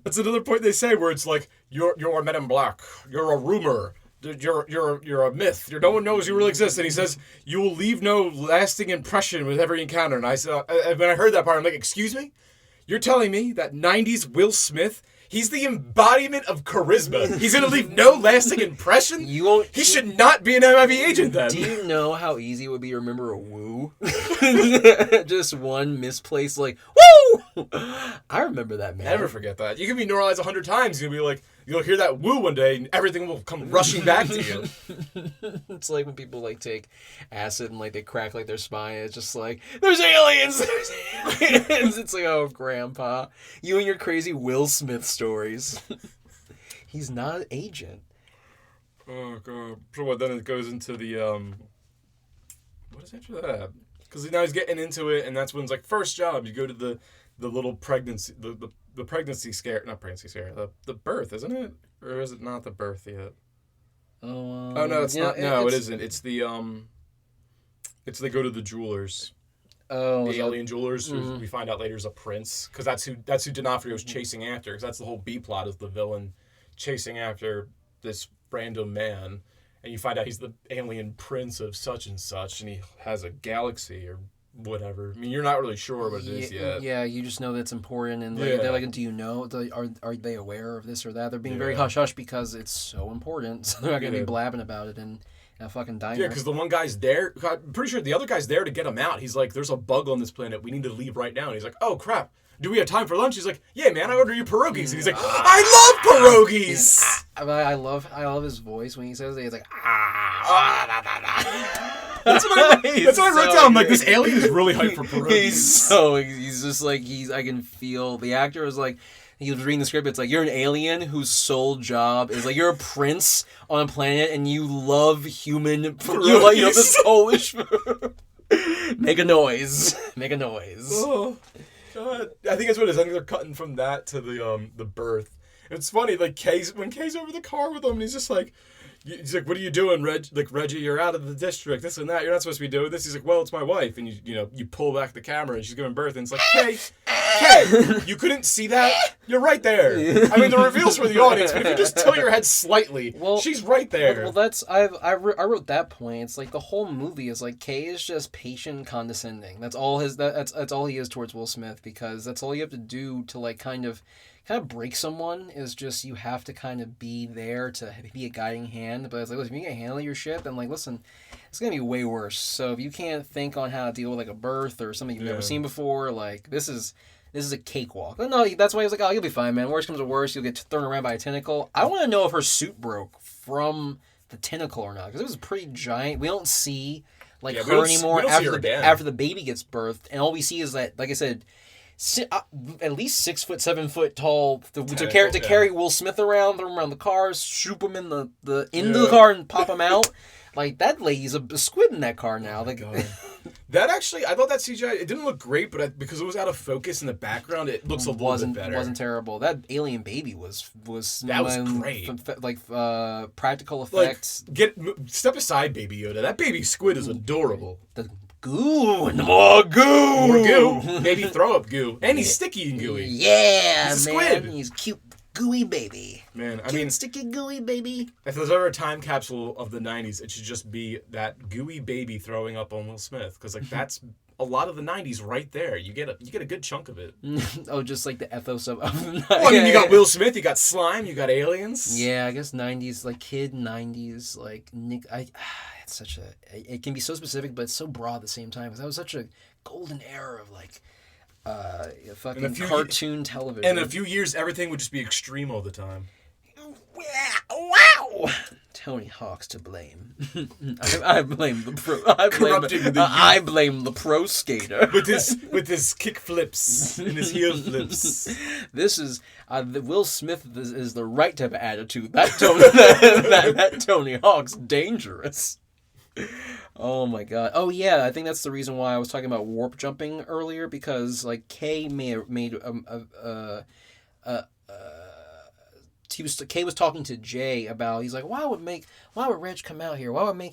That's another point they say where it's like you're a Men in Black, you're a rumor. You're a myth. No one knows you really exist. And he says, you will leave no lasting impression with every encounter. And I said, when I heard that part, I'm like, excuse me? You're telling me that 90s Will Smith, he's the embodiment of charisma. He's going to leave no lasting impression? He should not be an MIB agent then. Do you know how easy it would be to remember a woo? Just one misplaced, like, woo! I remember that, man. Never forget that. You can be neuralized 100 times. You'll be like, you'll hear that woo one day and everything will come rushing back to you. It's like when people like take acid and like they crack like their spine. It's just like, there's aliens! It's like, oh, grandpa. You and your crazy Will Smith stories. He's not an agent. Oh, God. So what, then it goes into the, what is after that? Because now he's getting into it, and that's when it's like, first job, you go to the little pregnancy, the pregnancy scare, not pregnancy scare, the birth, isn't it? Or is it not the birth yet? Oh no, it's not. No, it isn't. It's the it's they go to the jewelers. Oh, the alien jewelers, who we find out later is a prince, because that's who D'Onofrio's chasing after. Because that's the whole B plot, is the villain chasing after this random man, and you find out he's the alien prince of such and such, and he has a galaxy or whatever. I mean, you're not really sure what it is yet. Yeah, you just know that's important, and like, they're like, do you know? Are they aware of this or that? They're being very hush-hush because it's so important, so they're not going to be blabbing about it in a fucking diner. Yeah, because the one guy's there, I'm pretty sure the other guy's there to get him out. He's like, there's a bug on this planet, we need to leave right now. And he's like, oh, crap. Do we have time for lunch? He's like, yeah, man, I order you pierogies. And he's like, I love pierogies! I love his voice when he says it. He's like, That's what I wrote down. I'm like, this alien is really hyped for pierogies. He's just like, I can feel, the actor is like, he was reading the script, it's like, you're an alien whose sole job is like, you're a prince on a planet and you love human, you like, this Polish food. Make a noise. Oh, God. I think that's what it is. I think they're cutting from that to the birth. It's funny, like, when Kay's over the car with him, and he's just like, what are you doing, Reggie, you're out of the district, this and that, you're not supposed to be doing this. He's like, well, it's my wife. And you pull back the camera and she's giving birth, and it's like, Kay, you couldn't see that? You're right there. I mean, the reveal's for the audience, but if you just tilt your head slightly, she's right there. Well, that's, I wrote that point. It's like the whole movie is like, Kay is just patient and condescending. That's all that's all he is towards Will Smith, because that's all you have to do to like kind of break someone, is just you have to kind of be there to be a guiding hand. But it's like, listen, if you can't handle your shit, then like, listen, it's gonna be way worse. So if you can't think on how to deal with like a birth or something you've never seen before, like this is a cakewalk. But no, that's why he was like, oh, you'll be fine, man. Worst comes to worst, you'll get thrown around by a tentacle. I want to know if her suit broke from the tentacle or not, because it was pretty giant. We don't see like her anymore after the baby gets birthed, and all we see is that, like I said, at least 6 foot, 7 foot tall to carry Will Smith around, throw him around the cars, shoot him into the car and pop him out. Like, that lady's a squid in that car now. Like, that actually, I thought that CGI, it didn't look great, but because it was out of focus in the background, it looks a little bit better. It wasn't terrible. That alien baby was great. Practical effects. Like, step aside, Baby Yoda. That baby squid is adorable. The goo and more goo. More goo. Maybe throw up goo. And he's sticky and gooey. Yeah, he's a squid. Man. He's cute, gooey baby. Man, I cute, mean, sticky, gooey baby. If there's ever a time capsule of the 90s, it should just be that gooey baby throwing up on Will Smith. Because, like, that's a lot of the 90s right there. You get a good chunk of it. Oh, just like the ethos of the 90s. Well, I mean, you got Will Smith, you got slime, you got aliens. Yeah, I guess 90s, like, kid 90s, like, Nick, it's such it can be so specific, but it's so broad at the same time, because that was such a golden era of, like, fucking cartoon television. And in a few years, everything would just be extreme all the time. Wow! Tony Hawk's to blame. I blame the pro. I blame the pro skater with his kick flips and his heel flips. This is Will Smith is the right type of attitude. That Tony Hawk's dangerous. Oh my god. Oh yeah, I think that's the reason why I was talking about warp jumping earlier, because like Kay made Kay was talking to Jay about, he's like, why would Reg come out here? Why would we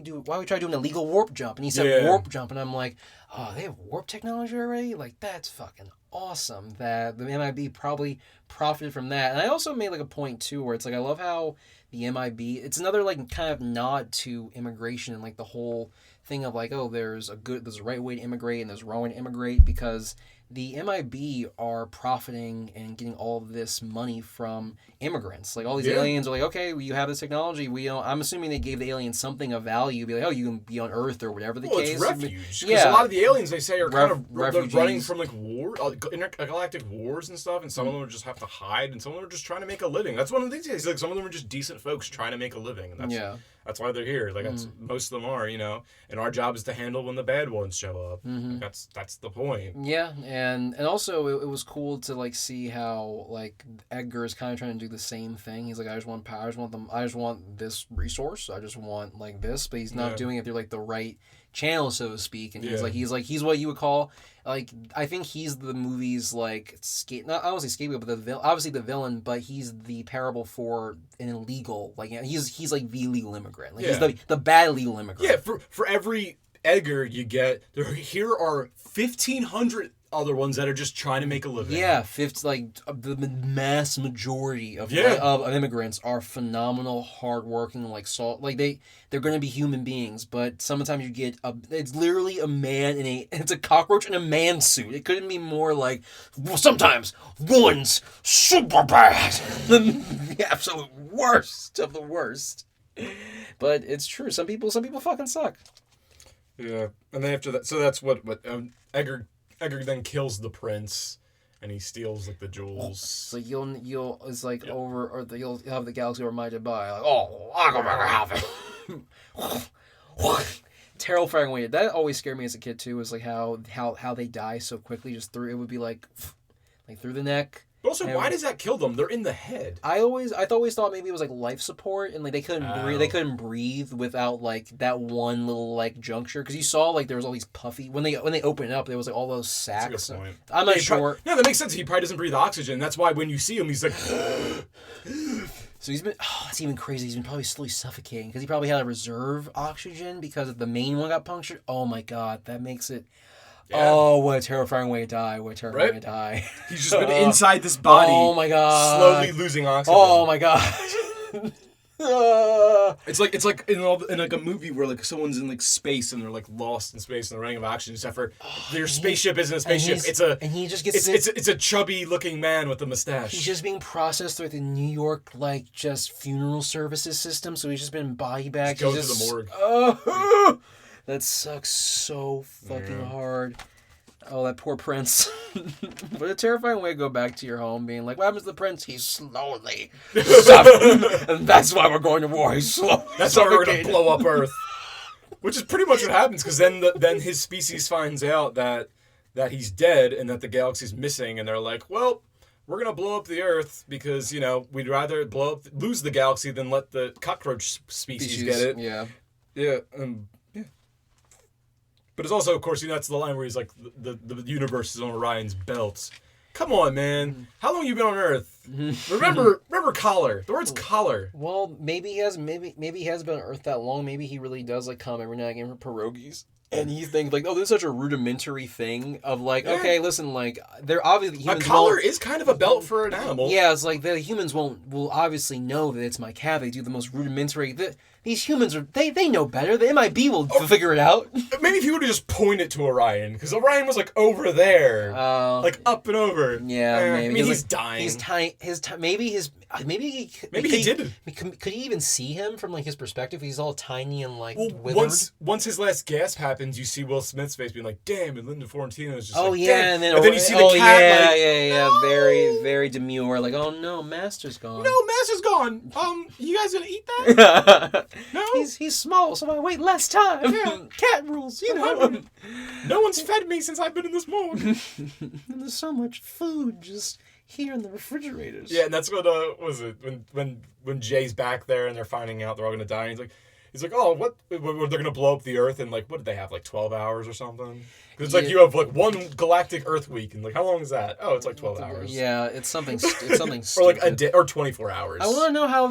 try to do an illegal warp jump? And he said warp jump, and I'm like, oh, they have warp technology already? Like, that's fucking awesome that the MIB probably profited from that. And I also made like a point too where it's like, I love how the MIB, it's another like kind of nod to immigration and like the whole thing of like, oh, there's a right way to immigrate and there's a wrong way to immigrate, because the MIB are profiting and getting all of this money from immigrants. Like, all these aliens are like, okay, well, you have this technology. I'm assuming they gave the aliens something of value. Be like, oh, you can be on Earth or whatever the case. Well, it's refuge. Because a lot of the aliens, they say, are kind of running from like war, intergalactic wars and stuff, and some of them just have to hide, and some of them are just trying to make a living. That's one of the things. Like, some of them are just decent folks trying to make a living, and that's why they're here. Like, that's, most of them are, and our job is to handle when the bad ones show up. Like, that's the point. Yeah, and also it was cool to like see how like Edgar is kind of trying to do the same thing. He's like, I just want power, I just want this resource, I just want like this, but he's not doing it through like the right channel, so to speak. And he's what you would call, like, I think he's the movie's like not, I don't say scapegoat, but obviously the villain, but he's the parable for an illegal, like, he's like the illegal immigrant. Like, he's the bad illegal immigrant. Yeah, for every Edgar you get, here are 1,500 other ones that are just trying to make a living. Yeah, the mass majority of immigrants are phenomenal, hardworking, like they're going to be human beings, but sometimes you get it's literally a man it's a cockroach in a man suit. It couldn't be more like, well, sometimes one's super bad, the absolute worst of the worst. But it's true. Some people fucking suck. Yeah, and then after that, so that's what Edgar then kills the prince, and he steals like the jewels. So you'll it's like over, or you'll have the galaxy reminded by like, oh, I go back and have it. Terrifying way. That always scared me as a kid too. Was like how they die so quickly. Just through, it would be like through the neck. But also, why does that kill them? They're in the head. I always thought maybe it was like life support, and like they couldn't breathe without like that one little like juncture, because you saw like there was all these puffy when they opened it up, there was like all those sacs. That's a good point. I'm not sure. No, that makes sense. He probably doesn't breathe oxygen. That's why when you see him, he's like. So he's been. Oh, it's even crazy. He's been probably slowly suffocating because he probably had a reserve oxygen because the main one got punctured. Oh my god, that makes it. Yeah. Oh, what a terrifying way to die. What a terrifying way to die. He's just been inside this body. Oh my god. Slowly losing oxygen. Oh my god. It's like in like a movie where like someone's in like space and they're like lost in space and they're running out of oxygen, except for their spaceship isn't a spaceship. It's a chubby looking man with a mustache. He's just being processed through the New York like just funeral services system, so he's just been body bagged. Just go to the morgue. That sucks so fucking hard. Oh, that poor prince. What a terrifying way to go back to your home, being like, what happens to the prince? He's slowly and that's why we're going to war. He's slowly That's why we're going to blow up Earth. Which is pretty much what happens, because then his species finds out that he's dead and that the galaxy's missing, and they're like, well, we're going to blow up the Earth because, we'd rather lose the galaxy than let the cockroach species get it. Yeah. Yeah, But it's also, of course, that's the line where he's like, the universe is on Orion's belt. Come on, man. How long have you been on Earth? Remember collar. The word's collar. Well, maybe he has been on Earth that long. Maybe he really does like come every now and again for pierogies. And he thinks like, oh, this is such a rudimentary thing of like, okay, listen, like, they're obviously humans. A collar is kind of a belt for an animal. Yeah, it's like the humans will obviously know that it's my cat. They do the most rudimentary. these humans are they know better. The MIB will figure it out. Maybe if you would have just pointed to Orion, because Orion was like over there, like up and over. Yeah, maybe. I mean, he's dying. He's tiny. Maybe he did. Could you even see him from like his perspective? He's all tiny and like withered. Once his last gasp happens, you see Will Smith's face being like, "Damn," and Linda Fiorentino's just and then you see the cat. Yeah, very very demure. Like, oh no, Master's gone. No, Master's gone. You guys gonna eat that? No, he's small, so I wait less time. Yeah. Cat rules, you know. No one's fed me since I've been in this mode. And there's so much food just here in the refrigerators. Yeah, and that's what was it when Jay's back there and they're finding out they're all gonna die. And he's like, oh, what? They're gonna blow up the Earth in like what did they have, like 12 hours or something? Because it's like you have like one galactic Earth week, and like how long is that? Oh, it's like 12 hours. Yeah, it's something stupid. Or like a day or 24 hours. I want to know how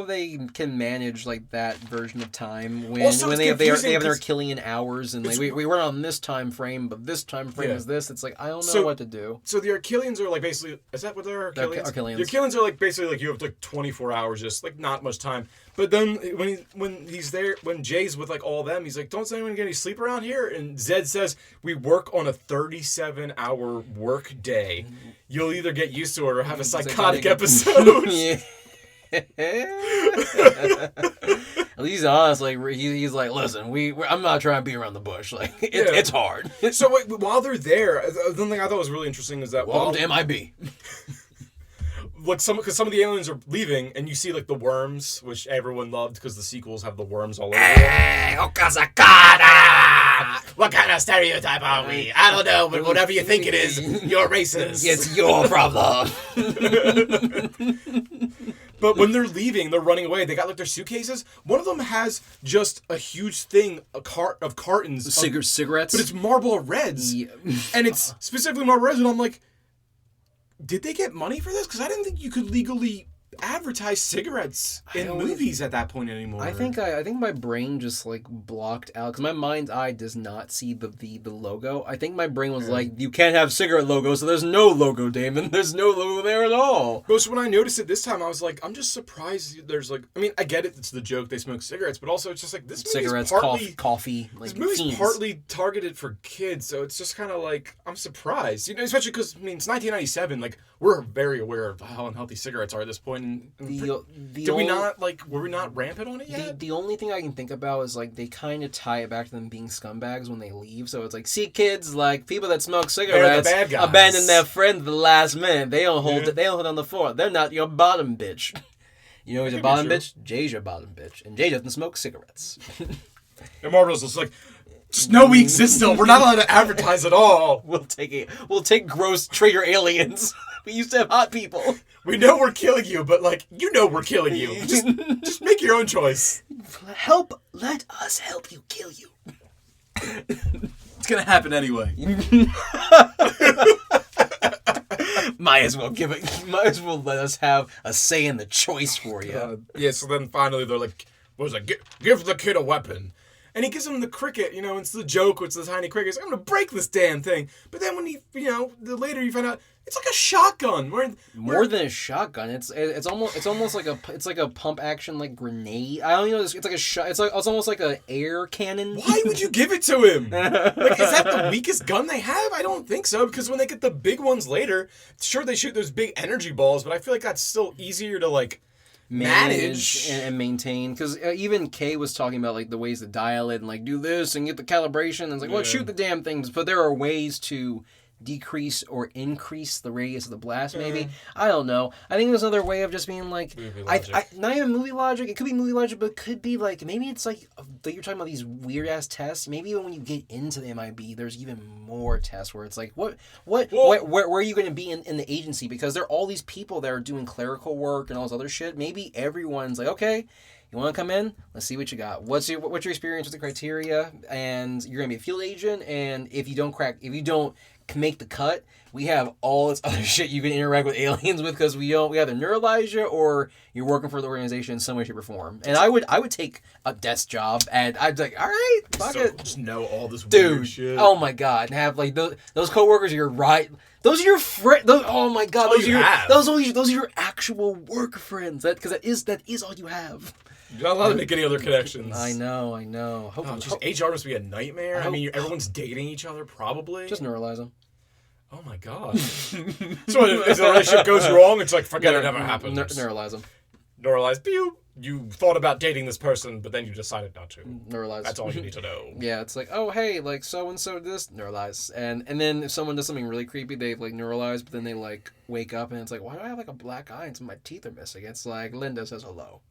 they can manage like that version of time when they have their Herculean hours and like we weren't on this time frame, but this time frame is this. It's like I don't know what to do. So the Herculeans are like basically is that what they're Herculeans? The Herculeans are like basically like you have like 24 hours, just like not much time. But then when he's there, when Jay's with like all of them, he's like, "Don't anyone get any sleep around here?" And Zed says, "We work on a 37-hour work day. You'll either get used to it or have a psychotic episode." Yeah. At least honest, like he's like, listen, I'm not trying to beat around the bush. Like it's hard. So while they're there, the thing I thought was really interesting is that welcome to MIB. Like because some of the aliens are leaving, and you see like the worms, which everyone loved because the sequels have the worms all over them. Hey, Okazakana! What kind of stereotype are we? I don't know, but whatever you think it is, you're racist. It's your problem. But when they're leaving, they're running away. They got like their suitcases. One of them has just a huge thing, a cart of cartons, cigarettes, but it's Marlboro Reds, and it's specifically Marlboro Reds. And I'm like, did they get money for this? Because I didn't think you could legally advertise cigarettes in movies at that point anymore. I think my brain just like blocked out because my mind's eye does not see the logo. I think my brain was like, you can't have cigarette logo, so there's no logo, Damon. There's no logo there at all. But so when I noticed it this time, I was like, I'm just surprised. There's like, I mean, I get it. It's the joke. They smoke cigarettes, but also it's just like this movie's partly coffee. Like, this movie's partly targeted for kids, so it's just kind of like I'm surprised, especially because I mean it's 1997. Like we're very aware of how unhealthy cigarettes are at this point. Were we not rampant on it yet? The only thing I can think about is like they kind of tie it back to them being scumbags when they leave. So it's like, see, kids, like people that smoke cigarettes abandon their friend at the last minute. They don't hold it. They don't hold on the fort. They're not your bottom bitch. You know who's your bottom bitch? Jay's your bottom bitch, and Jay doesn't smoke cigarettes. And Marvel's just like, just know we exist still. We're not allowed to advertise at all. We'll take gross traitor aliens. We used to have hot people. We know we're killing you, but like you know we're killing you. Just make your own choice. Let us help you kill you. It's gonna happen anyway. Might as well let us have a say in the choice for you. Yeah. So then finally they're like, "What was it? Give the kid a weapon." And he gives him the cricket, it's the joke, it's the tiny cricket. He's like, I'm going to break this damn thing. But then when later you find out, it's like a shotgun. More than a shotgun. It's almost like a pump action like grenade. I don't know. It's like a shot. It's almost like an air cannon. Why would you give it to him? Like, is that the weakest gun they have? I don't think so. Because when they get the big ones later, sure they shoot those big energy balls, but I feel like that's still easier to like manage and maintain, because even Kay was talking about like the ways to dial it and like do this and get the calibration, and it's like, well, shoot the damn things, but there are ways to decrease or increase the radius of the blast, maybe. I don't know. I think there's another way of just being like, not even movie logic. It could be movie logic, but it could be like, maybe it's like, you're talking about these weird ass tests. Maybe when you get into the MIB, there's even more tests where it's like, where are you going to be in the agency? Because there are all these people that are doing clerical work and all this other shit. Maybe everyone's like, okay, you want to come in? Let's see what you got. What's your experience with the criteria? And you're going to be a field agent, and if you don't make the cut, we have all this other shit you can interact with aliens with, because we either neuralize you or you're working for the organization in some way, shape, or form. And I would take a desk job, and I'd be like, all right, fuck it. Just know all this weird shit. Oh my god, and have like those coworkers. You're right. Those are your friends. Oh my god, those are your actual work friends. Because that is all you have. You're not allowed to make any other connections. I know. Hope, Oh, HR must be a nightmare. I mean, everyone's dating each other, probably. just neuralize them. Oh my god. So if the relationship goes wrong, it's like, forget it never happened. Neuralize them. Normalize. You thought about dating this person, but then you decided not to. Neuralize. That's all you need to know. Yeah, it's like, oh, hey, like, so-and-so did this, neuralize. And then if someone does something really creepy, they, like, neuralize, but then they, like, wake up and it's like, why do I have, like, a black eye and some of my teeth are missing? It's like, Linda says hello.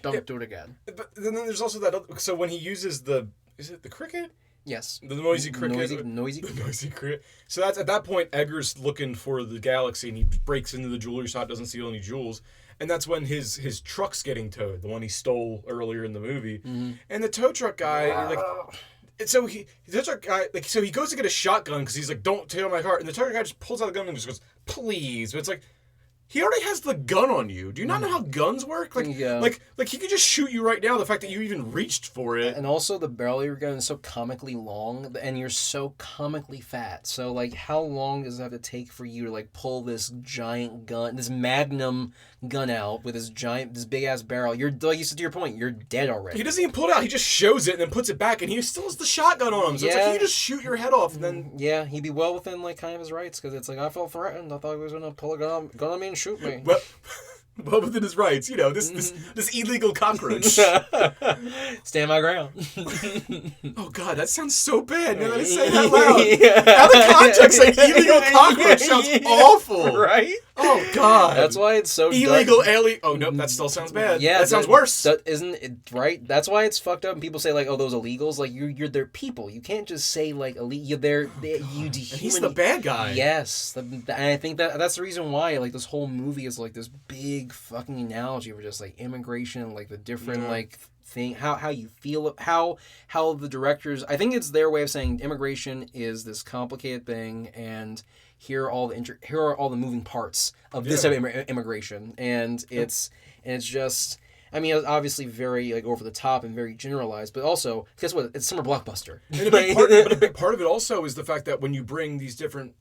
Don't do it again. But then there's also that other, so when he uses is it the cricket? Yes. The noisy cricket. Noisy The cricket. noisy cricket. So that's at that point, Edgar's looking for the galaxy and he breaks into the jewelry shop, doesn't steal any jewels. And that's when his truck's getting towed, the one he stole earlier in the movie. Mm-hmm. And the tow truck guy, so the tow truck guy, so he goes to get a shotgun because he's like, don't tow my car. And the tow truck guy just pulls out the gun and just goes, please. But it's like, he already has the gun on you. Do you not know how guns work? Like he could just shoot you right now. The fact that you even reached for it. And also the barrel of your gun is so comically long, and you're so comically fat. So, like, how long does it have to take for you to, like, pull this giant gun, this magnum gun out with this big-ass barrel? You're, like you said, to your point, you're dead already. He doesn't even pull it out. He just shows it and then puts it back, and he still has the shotgun on him. So it's like, you just shoot your head off, and then... Yeah, he'd be well within, like, kind of his rights, because it's like, I felt threatened. I thought he was going to pull a gun on me and shoot me. Well within his rights, you know, this illegal cockroach. Stand my ground. Oh god, that sounds so bad. Now that I say that loud. Out of context, like illegal cockroach sounds awful. Right? Oh god. That's why it's so illegal alien. Oh nope, that still sounds bad. Yeah, that sounds worse. That isn't it right? That's why it's fucked up. And people say like, "Oh, those illegals." Like you're their people. You can't just say like you dehumanize. He's the bad guy. Yes, and I think that's the reason why like this whole movie is like this big fucking analogy for just like immigration, like the different like thing, how you feel, how the directors. I think it's their way of saying immigration is this complicated thing and. Here are all the moving parts of this type of immigration, and it's just. I mean, it's obviously very like over the top and very generalized, but also guess what? It's summer blockbuster. And a big part of it also is the fact that when you bring these different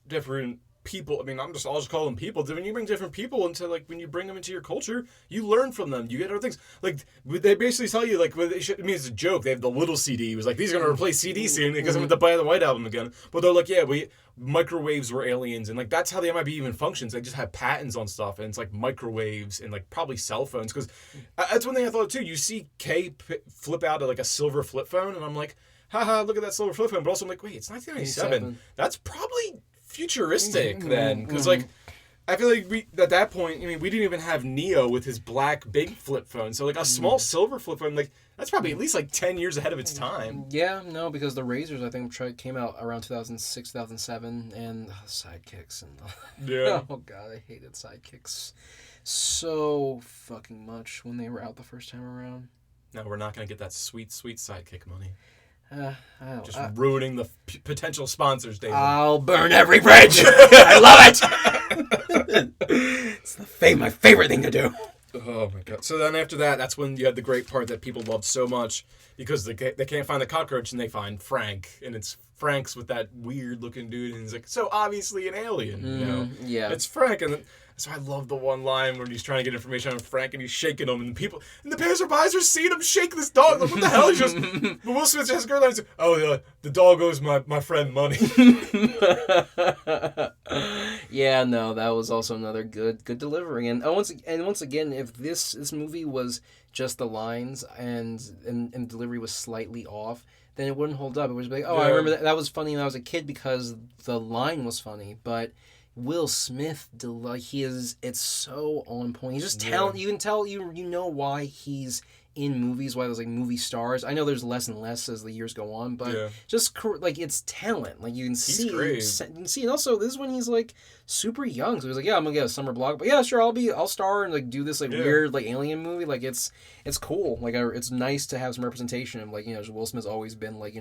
people, I mean, I'll just call them people. When you bring different people into like when you bring them into your culture, you learn from them. You get other things. Like they basically tell you like I mean, it's a joke. They have the little CD. It was like these are gonna replace CD soon because I'm going to buy the White Album again. But they're like, microwaves were aliens, and like that's how the MIB even functions. They just have patents on stuff, and it's like microwaves and like probably cell phones. Because that's one thing I thought too. You see Kay flip out like a silver flip phone, and I'm like, haha, look at that silver flip phone. But also I'm like, wait, it's 1997. That's probably futuristic then, because like I feel like we at that point, I mean, we didn't even have Neo with his black big flip phone. So like a small silver flip phone, like that's probably at least like 10 years ahead of its time. Yeah, no, because the Razors I think came out around 2006, 2007, and Sidekicks and oh god, I hated Sidekicks so fucking much when they were out the first time around. No, we're not gonna get that sweet Sidekick money. Just ruining the potential sponsors, David. I'll burn every bridge. I love it. It's my favorite thing to do. Oh my god! So then after that, that's when you had the great part that people loved so much because they can't find the cockroach and they find Frank, and it's Frank's with that weird looking dude, and he's like so obviously an alien, you know? Yeah, it's Frank, and then, so I love the one line where he's trying to get information on Frank and he's shaking him, and the passersby are seeing him shake this dog. Like, what the hell? He just, but Will Smith just goes, he's like, oh, the dog owes my friend money. Yeah, no, that was also another good delivery, and once again, if this movie was just the lines and delivery was slightly off, then it wouldn't hold up. It was like, I remember that was funny when I was a kid because the line was funny, but Will Smith, it's so on point. He's just talent. You can tell, you know why he's in movies, why there's like movie stars. I know there's less and less as the years go on, but just like it's talent. Like you can see, you can see, and also this is when he's like super young. So he's like, I'm gonna get a summer block, but yeah, sure, I'll star and like do this like weird like alien movie. Like it's cool. Like it's nice to have some representation of like Will Smith's always been like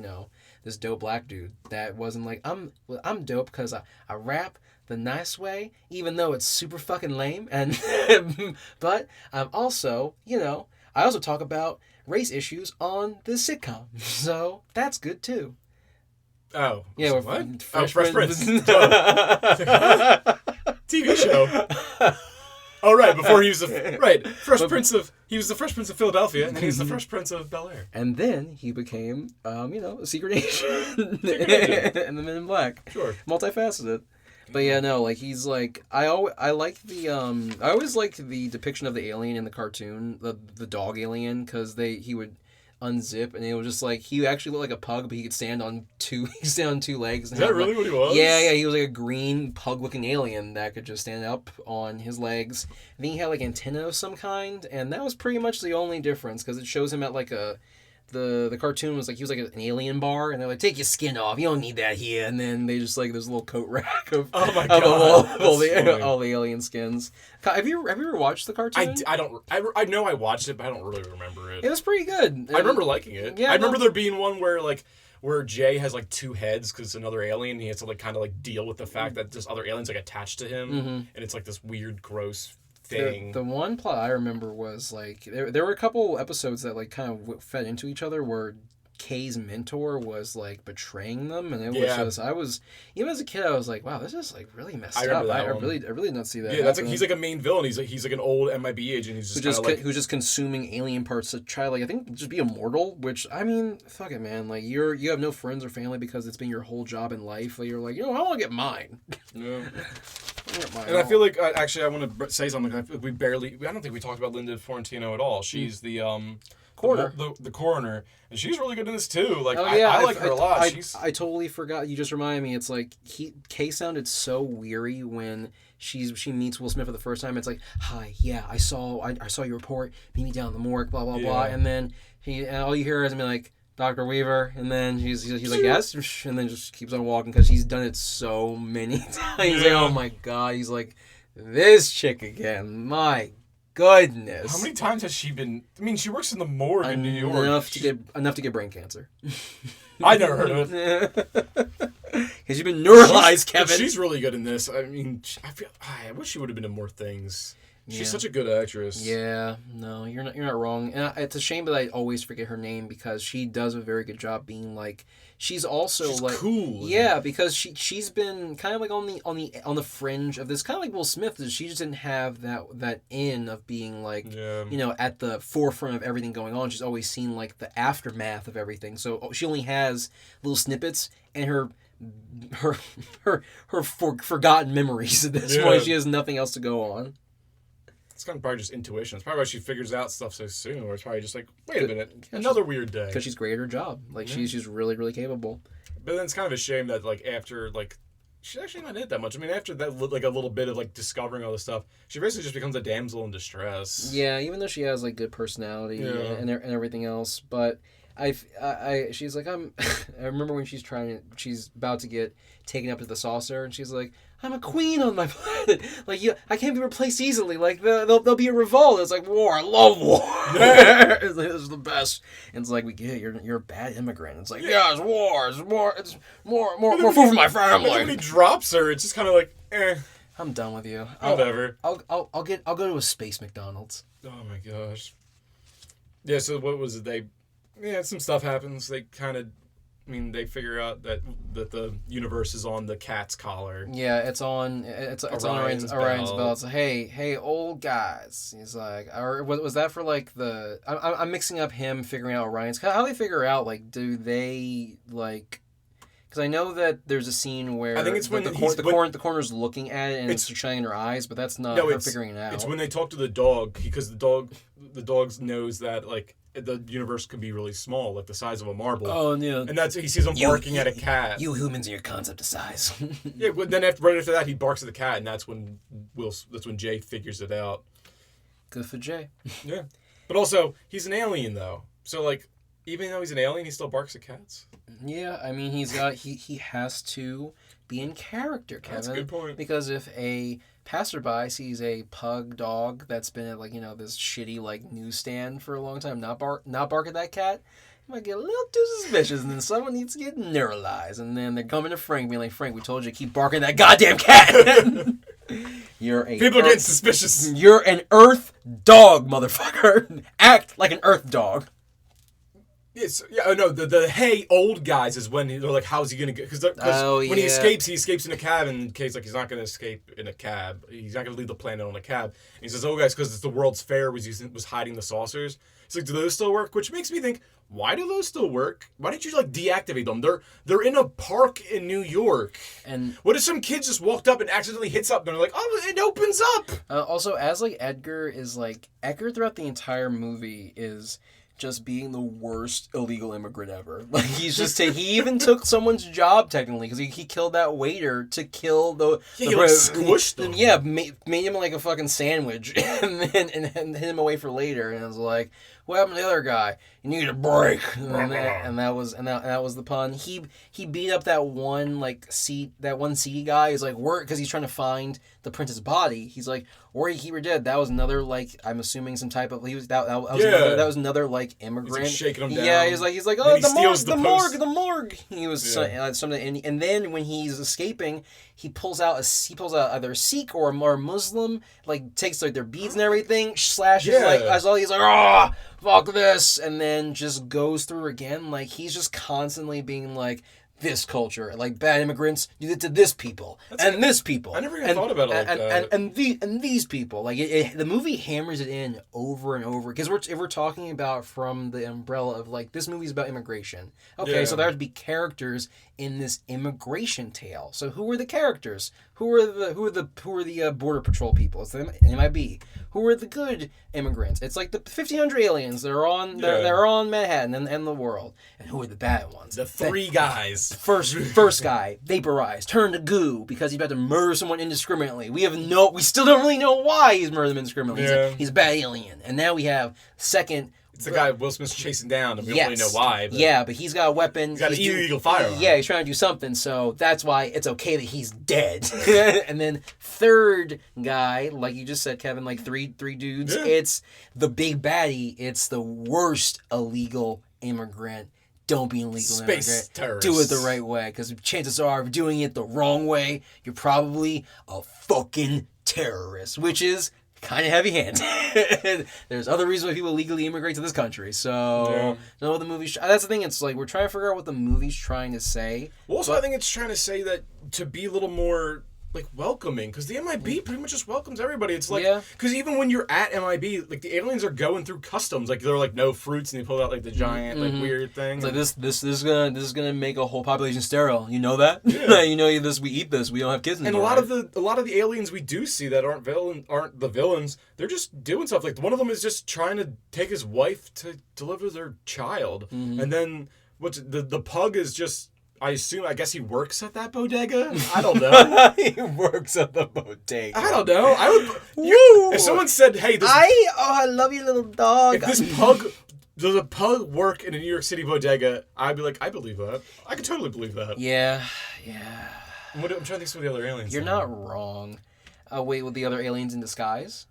this dope black dude that wasn't like I'm dope because I rap the nice way, even though it's super fucking lame, and but I'm also I also talk about race issues on the sitcom, so that's good too. Oh, yeah, so what? Fresh Prince. TV show. Oh, right, before he was he was the Fresh Prince of Philadelphia, and then he's the Fresh Prince of Bel-Air. And then he became, a secret agent in the Men in Black. Sure. Multifaceted. But yeah, no, like he's like I always liked the depiction of the alien in the cartoon, the dog alien, because he would unzip and it was just like he actually looked like a pug, but he could stand on two legs. Is that really what he was? Yeah, he was like a green pug-looking alien that could just stand up on his legs. I think he had like antenna of some kind, and that was pretty much the only difference because it shows him at like the cartoon was like he was like an alien bar, and they're like, take your skin off, you don't need that here, and then they just like there's a little coat rack of all the alien skins. Have you ever watched the cartoon? I know I watched it, but I don't really remember it. It was pretty good. I remember liking it. Yeah, I remember there being one where Jay has like two heads because another alien, and he has to like kind of like deal with the fact that this other alien's like attached to him, and it's like this weird, gross thing. The one plot I remember was like there were a couple episodes that like kind of fed into each other where Kay's mentor was like betraying them, and it was just even as a kid I was like, wow, this is like really messed up. I really did not see that. Yeah, that's like he's like a main villain. He's like an old MIB agent. He's who's just consuming alien parts to try like I think just be immortal. Which I mean, fuck it, man. Like you have no friends or family because it's been your whole job in life. Like, you're like, I want to get mine. Yeah. And I feel like actually I want to say something. I don't think we talked about Linda Fiorentino at all. She's the coroner. The coroner, and she's really good in this too. Like I like her a lot. I totally forgot. You just reminded me. It's like Kay sounded so weary when she meets Will Smith for the first time. It's like, hi, yeah, I saw your report. Meet me down in the morgue. Blah blah blah. And then all you hear is him be like, Dr. Weaver, and then he's like, yes, and then just keeps on walking because he's done it so many times. He's like, oh my god, he's like, this chick again, my goodness. How many times has she been? I mean, she works in the morgue in New York. Enough to get brain cancer. I never heard of it. Because you've been neuralized, Kevin. But she's really good in this. I mean, I wish she would have been in more things. She's such a good actress. Yeah, no, you're not wrong. And it's a shame that I always forget her name because she does a very good job being like she's like cool. Yeah, because she's been kind of like on the fringe of this, kind of like Will Smith. She just didn't have that in of being like at the forefront of everything going on. She's always seen like the aftermath of everything. So she only has little snippets and her forgotten memories at this point. She has nothing else to go on. It's kind of probably just intuition. It's probably why she figures out stuff so soon. Or it's probably just like, wait a minute, another weird day. Because she's great at her job. Like she's really, really capable. But then it's kind of a shame that like after like she's actually not in it that much. I mean, after that like a little bit of like discovering all this stuff, she basically just becomes a damsel in distress. Yeah, even though she has like good personality and everything else, but she's like I remember when she's about to get taken up to the saucer, and she's like, I'm a queen on my planet. Like I can't be replaced easily. Like there'll be a revolt. It's like war. I love war. It's like, this is the best. And it's like we get it. You're a bad immigrant. It's like it's war. It's more. It's more food for my family. When he drops her, it's just kind of like, I'm done with you. Whatever. I'll go to a space McDonald's. Oh my gosh. Yeah. So what was it? Some stuff happens. They kind of. I mean, they figure out that the universe is on the cat's collar. Yeah, it's on Orion's belt. It's like, hey, old guys. He's like, or was that for like the? I'm mixing up him figuring out Orion's. How do they figure out? Like, do they like? Because I know that there's a scene where I think it's when the coroner's looking at it and it's shining in her eyes, but that's not her figuring it out. It's when they talk to the dog because the dog knows that like. The universe could be really small, like the size of a marble. Oh, yeah. And he sees him barking at a cat. You humans and your concept of size. Yeah, but then right after that, he barks at the cat, and that's when Jay figures it out. Good for Jay. Yeah, but also he's an alien though, so like even though he's an alien, he still barks at cats. Yeah, I mean he has to be in character, Kevin. That's a good point. Because if a passerby sees a pug dog that's been at this shitty like newsstand for a long time, not bark at that cat, you might get a little too suspicious, and then someone needs to get neuralized, and then they're coming to Frank being like, Frank, we told you to keep barking at that goddamn cat. People are getting suspicious. You're an Earth dog, motherfucker. Act like an Earth dog. Yes, yeah, no, the hey old guys is when they're like, how's he gonna get? Because when he escapes in a cab, and Kay's like, he's not gonna escape in a cab. He's not gonna leave the planet on a cab. And he says, oh guys, because it's the World's Fair was hiding the saucers. He's like, do those still work? Which makes me think, why do those still work? Why didn't you like deactivate them? They're in a park in New York. And what if some kids just walked up and accidentally hit something? They're like, oh, it opens up. Also, as like Edgar throughout the entire movie is just being the worst illegal immigrant ever. Like he's just he even took someone's job technically because he killed that waiter to kill the he like squished them. Yeah, made him like a fucking sandwich and then and hid him away for later. And it was like, what happened to the other guy? You need a break. And that was the pun. He beat up that one seedy guy. He's like, work, because he's trying to find the prince's body. He's like, or he were dead. That was another like, I'm assuming some type of that was another like immigrant. He's like shaking him down. Yeah, he's like, oh, the morgue. He was something, and then when he's escaping, he pulls out either a Sikh or a more Muslim, like takes like their beads and everything, slashes like as well. He's like, oh, fuck this, and then just goes through again. Like he's just constantly being like, this culture, like bad immigrants do it to this people and this people. I never even thought about it like that. And these people, like the movie hammers it in over and over because if we're talking about from the umbrella of like this movie's about immigration. Okay, so there would be characters in this immigration tale. So who are the characters? Who are the border patrol people? It's the MIB. Who are the good immigrants? It's like the 1,500 aliens that are on they're on Manhattan and the world. And who are the bad ones? The three guys. First guy vaporized, turned to goo because he's about to murder someone indiscriminately. We still don't really know why he's murdering them indiscriminately. He's a bad alien. And now we have second. It's the guy Will Smith's chasing down, and we don't really know why. But he's got a weapon. He's got an illegal firearm. Yeah, he's trying to do something, so that's why it's okay that he's dead. And then third guy, like you just said, Kevin, like three dudes. Yeah. It's the big baddie. It's the worst illegal immigrant. Don't be an illegal immigrant. Terrorist. Do it the right way, because chances are, if you're doing it the wrong way, you're probably a fucking terrorist, which is kind of heavy-handed. There's other reasons why people illegally immigrate to this country. So, know the movie's. That's the thing. It's like we're trying to figure out what the movie's trying to say. Well, also, I think it's trying to say that to be a little more like welcoming, because the MIB pretty much just welcomes everybody. It's like because even when you're at MIB, like the aliens are going through customs. Like they're like no fruits, and they pull out like the giant like weird thing. It's like this is gonna make a whole population sterile. You know that? Yeah. You know this. We eat this. We don't have kids anymore. And a lot of the aliens we do see that aren't the villains. They're just doing stuff. Like one of them is just trying to take his wife to deliver their child, and then the pug is just. I guess he works at that bodega? I don't know. He works at the bodega. I don't know. If someone said, hey, I love you, little dog. Does a pug work in a New York City bodega? I'd be like, I believe that. I could totally believe that. Yeah. I'm trying to think of some of the other aliens. You're not wrong. Wait, with the other aliens in disguise?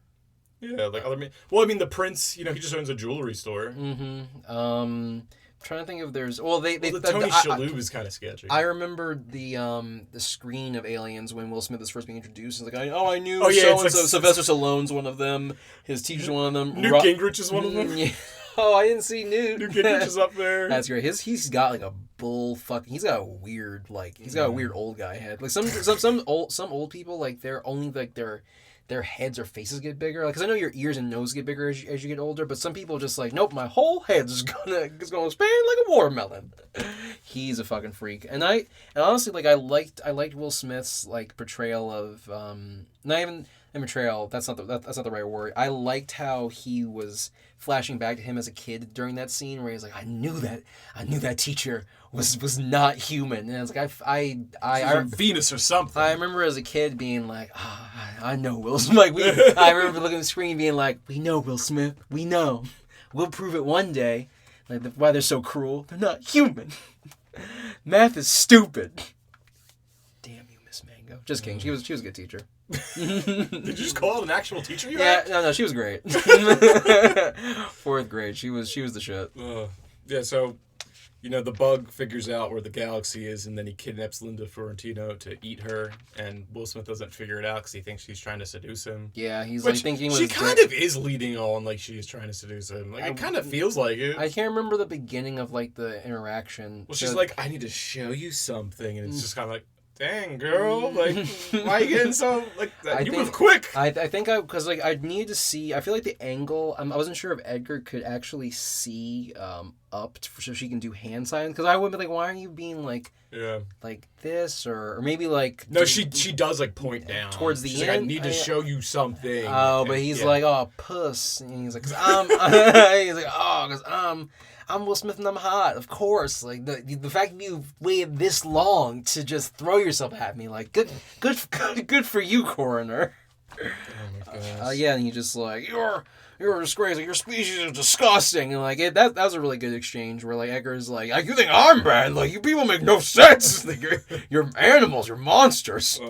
Yeah, like other. Well, I mean, the prince. He just owns a jewelry store. Trying to think if there's the Tony Shalhoub is kind of sketchy. I remember the screen of Aliens when Will Smith was first being introduced. It's like I knew Sylvester Stallone's one of them. His teacher's one of them. Newt Gingrich is one of them. Yeah. Oh, I didn't see Newt. Newt Gingrich is up there. That's great. He's got like a he's got a weird old guy head. Like some old people, like they're only like their heads or faces get bigger. Like, cause I know your ears and nose get bigger as you get older, but some people just like, nope, my whole head's gonna expand like a watermelon. He's a fucking freak, and honestly, like I liked Will Smith's like portrayal of not even a portrayal. That's not the right word. I liked how he was flashing back to him as a kid during that scene where he's like, I knew that teacher was not human, and it's like I Venus or something. I remember as a kid being like, I know Will Smith. Like I remember looking at the screen being like, we know Will Smith. We know. We'll prove it one day. Like why they're so cruel. They're not human. Math is stupid. Damn you, Miss Mango. Just kidding. She was a good teacher. Did you just call it an actual teacher? No, she was great. 4th grade, she was the shit. So the bug figures out where the galaxy is, and then he kidnaps Linda Fiorentino to eat her, and Will Smith doesn't figure it out because he thinks she's trying to seduce him. Yeah, he's Which like thinking she kind of is leading on like she's trying to seduce him. Like it kind of feels like it. I can't remember the beginning of like the interaction. Well, she's like, I need to show you something, and it's just kind of like, dang girl, like why you getting so like that? Move quick. I think because like I need to see. I feel like the angle. I wasn't sure if Edgar could actually see up so she can do hand signs. Because I would be like, why are you being like this or maybe like no, she does like point down towards the She's end. Like, I need to show you something. Oh, but he's like, oh, puss, and he's like, I'm Will Smith and I'm hot, of course. Like the fact that you waited this long to just throw yourself at me, like good for you, coroner. Oh my gosh. Yeah, and he just like you're a disgrace. Like, your species is disgusting, and like that was a really good exchange where like Edgar's like you think I'm bad? Like you people make no sense. Like you're animals, you're monsters.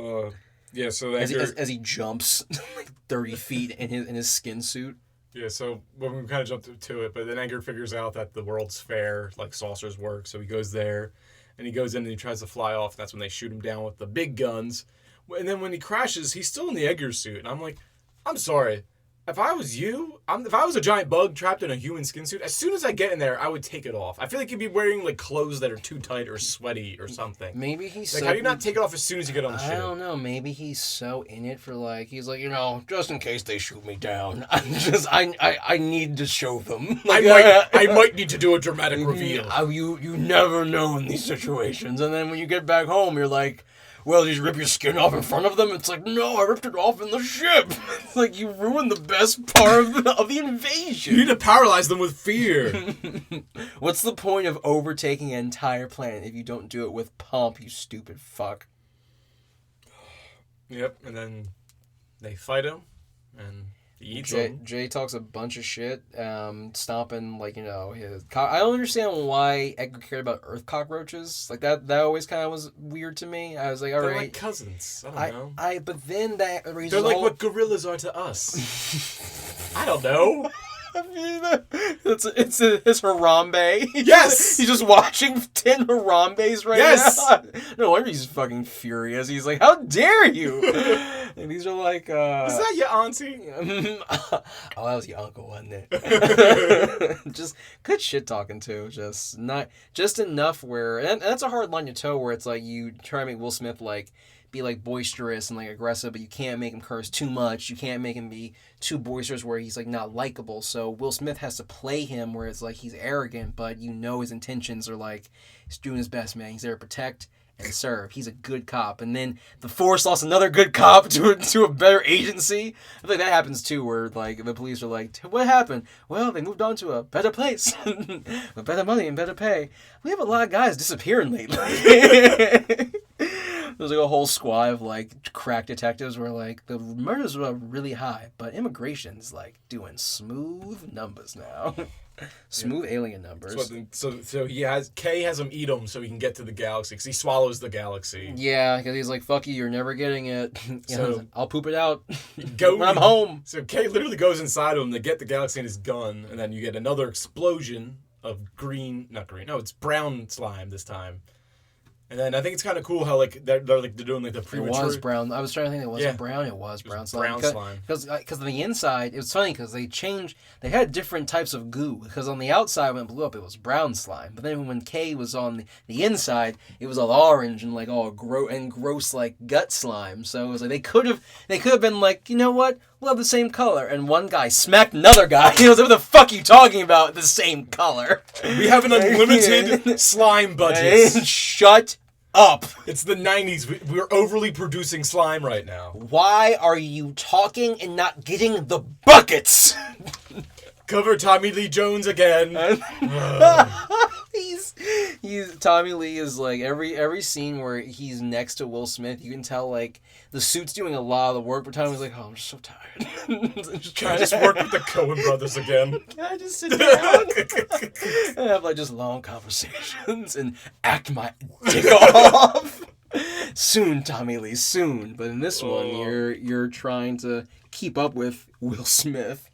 Yeah. So as he jumps like 30 feet in his skin suit. Yeah, so we kind of jumped to it, but then Edgar figures out that the World's Fair, like saucers work, so he goes there, and he goes in and he tries to fly off, and that's when they shoot him down with the big guns. And then when he crashes, he's still in the Edgar suit, and I'm like, I'm sorry. If I was you, if I was a giant bug trapped in a human skin suit, as soon as I get in there, I would take it off. I feel like you'd be wearing like clothes that are too tight or sweaty or something. Maybe he's like, how do you not take it off as soon as you get on the ship? I don't know. Maybe he's so in it for like he's like just in case they shoot me down. I need to show them. Like, I might need to do a dramatic reveal. You never know in these situations, and then when you get back home, you're like, well, did you rip your skin off in front of them? It's like, no, I ripped it off in the ship. It's like, you ruined the best part of the invasion. You need to paralyze them with fear. What's the point of overtaking an entire planet if you don't do it with pomp, you stupid fuck? Yep, and then they fight him, and he eats him. Jay talks a bunch of shit, stomping, like, his... I don't understand why Edgar cared about earth cockroaches. Like, that always kind of was weird to me. I was like, all right. They're like cousins. I don't know. But then that... They're like what gorillas are to us. I don't know. It's his Harambe. Yes! He's just watching 10 Harambes right now. No wonder he's fucking furious. He's like, how dare you? And these are like, is that your auntie? Oh, that was your uncle, wasn't it? Just good shit talking too. Just enough where, and that's a hard line to toe where it's like you try to make Will Smith like be like boisterous and like aggressive, but you can't make him curse too much. You can't make him be too boisterous where he's like not likable. So Will Smith has to play him where it's like he's arrogant, but his intentions are like he's doing his best, man. He's there to protect and serve. He's a good cop. And then the Force lost another good cop to a better agency. I think that happens too, where like the police are like, what happened? Well, they moved on to a better place with better money and better pay. We have a lot of guys disappearing lately. There's like a whole squad of like crack detectives where like the murders were really high, but immigration's like doing smooth numbers now. Smooth alien numbers. So Kay has him eat him so he can get to the galaxy because he swallows the galaxy. Yeah, because he's like, fuck you, you're never getting it. I'll poop it out when I'm home. So Kay literally goes inside him to get the galaxy in his gun, and then you get another explosion of it's brown slime this time. And then I think it's kind of cool how like they're doing like the premature. It was brown. I was trying to think it wasn't brown. It was brown slime. Brown slime. Because on the inside, it was funny because they had different types of goo. Because on the outside when it blew up, it was brown slime. But then when Kay was on the inside, it was all orange and like all gross like gut slime. So it was like they could have been like, you know what? We'll have the same color. And one guy smacked another guy. He was like, what the fuck are you talking about? The same color. We have an unlimited slime budget. Shut up. It's the 90s. We're overly producing slime right now. Why are you talking and not getting the buckets? Cover Tommy Lee Jones again. Tommy Lee is like every scene where he's next to Will Smith, you can tell like the suit's doing a lot of the work, but Tommy's like, oh, I'm just so tired. Can I just work with the Coen brothers again? Can I just sit down and have like just long conversations and act my dick off? Soon, Tommy Lee, soon. But in this one, you're trying to keep up with Will Smith.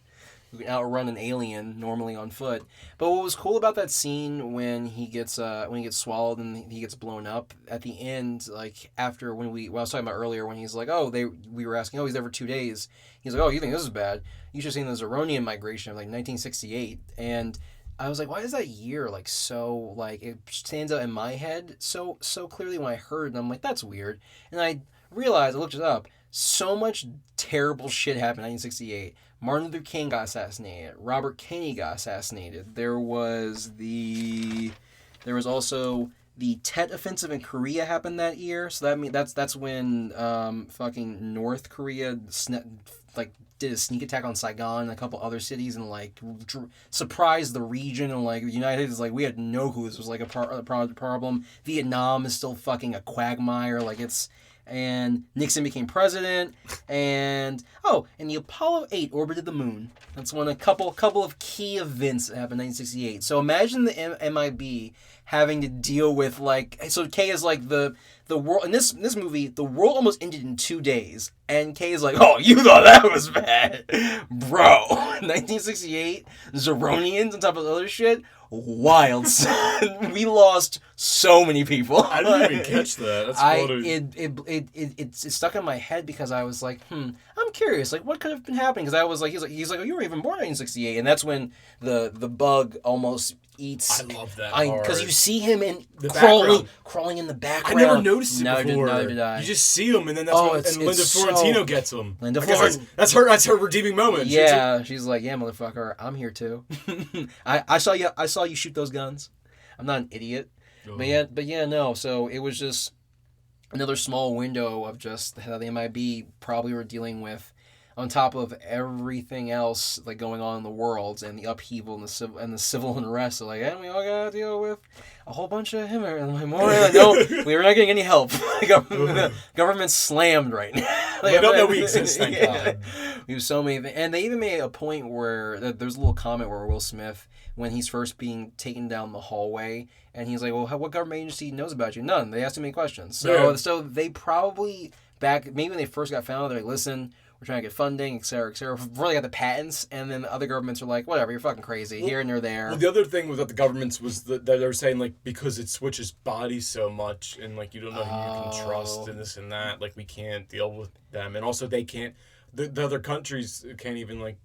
who can outrun an alien normally on foot. But what was cool about that scene when he gets swallowed and he gets blown up at the end, like after what I was talking about earlier, when he's like, we were asking, he's there for 2 days. He's like, you think this is bad? You should have seen the Zeronian migration of like 1968. And I was like, why is that year like so, like it stands out in my head so clearly when I heard it, and I'm like, that's weird. And I realized, I looked it up, so much terrible shit happened in 1968. Martin Luther King got assassinated. Robert Kennedy got assassinated. There was also the Tet Offensive in Korea happened that year. So that's when fucking North Korea did a sneak attack on Saigon and a couple other cities and like surprised the region, and like the United States, like we had no clue this was like a problem. Vietnam is still fucking a quagmire, and Nixon became president, and the Apollo 8 orbited the moon. That's when a couple of key events happened in 1968. So imagine the MIB having to deal with Kay is like the world in this movie. The world almost ended in 2 days, and Kay is like, you thought that was bad, bro. 1968, Zeronians on top of other shit. Wild, son. We lost so many people. I didn't even catch that. That's funny. It stuck in my head because I was like, I'm curious, like what could have been happening? Because I was like, he's like, you were even born in 1968, and that's when the bug almost eats. I love that because you see him in the crawling in the background. I never noticed it before. Neither did I. You just see him, and then that's when Linda Florentino gets him. Linda Florentino. That's her redeeming moment. Yeah, she's like, yeah, motherfucker, I'm here too. I saw you shoot those guns. I'm not an idiot. Oh. But yeah, no. So it was just another small window of just how the MIB probably were dealing with, on top of everything else like going on in the world and the upheaval and the civil unrest. So like, and we all gotta deal with a whole bunch of him. No, we were not getting any help. The government's slammed right now. They don't know we exist, thank God. We have so many, and they even made a point where there's a little comment where Will Smith, when he's first being taken down the hallway, and he's like, well, what government agency knows about you? None. They asked him any questions. So they probably, maybe when they first got found, they're like, listen, we're trying to get funding, et cetera, before they got the patents, and then the other governments are like, whatever, you're fucking crazy, here and there. Well, the other thing with the governments was that they were saying, like, because it switches bodies so much, and, like, you don't know who you can trust, and this and that, like, we can't deal with them, and also they can't, the other countries can't even,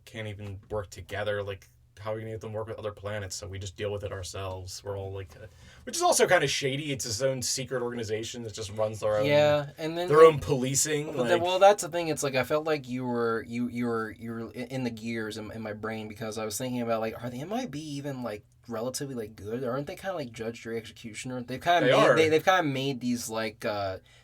can't even work together, like, how are we going to get them to work with other planets? So we just deal with it ourselves. We're all which is also kind of shady. It's its own secret organization that just runs their own. Yeah, and then their own policing. Well, that's the thing. It's like I felt like you were in the gears in my brain, because I was thinking about are the MIB even relatively good? Aren't they kind of judge, jury, executioner? They've kind of made these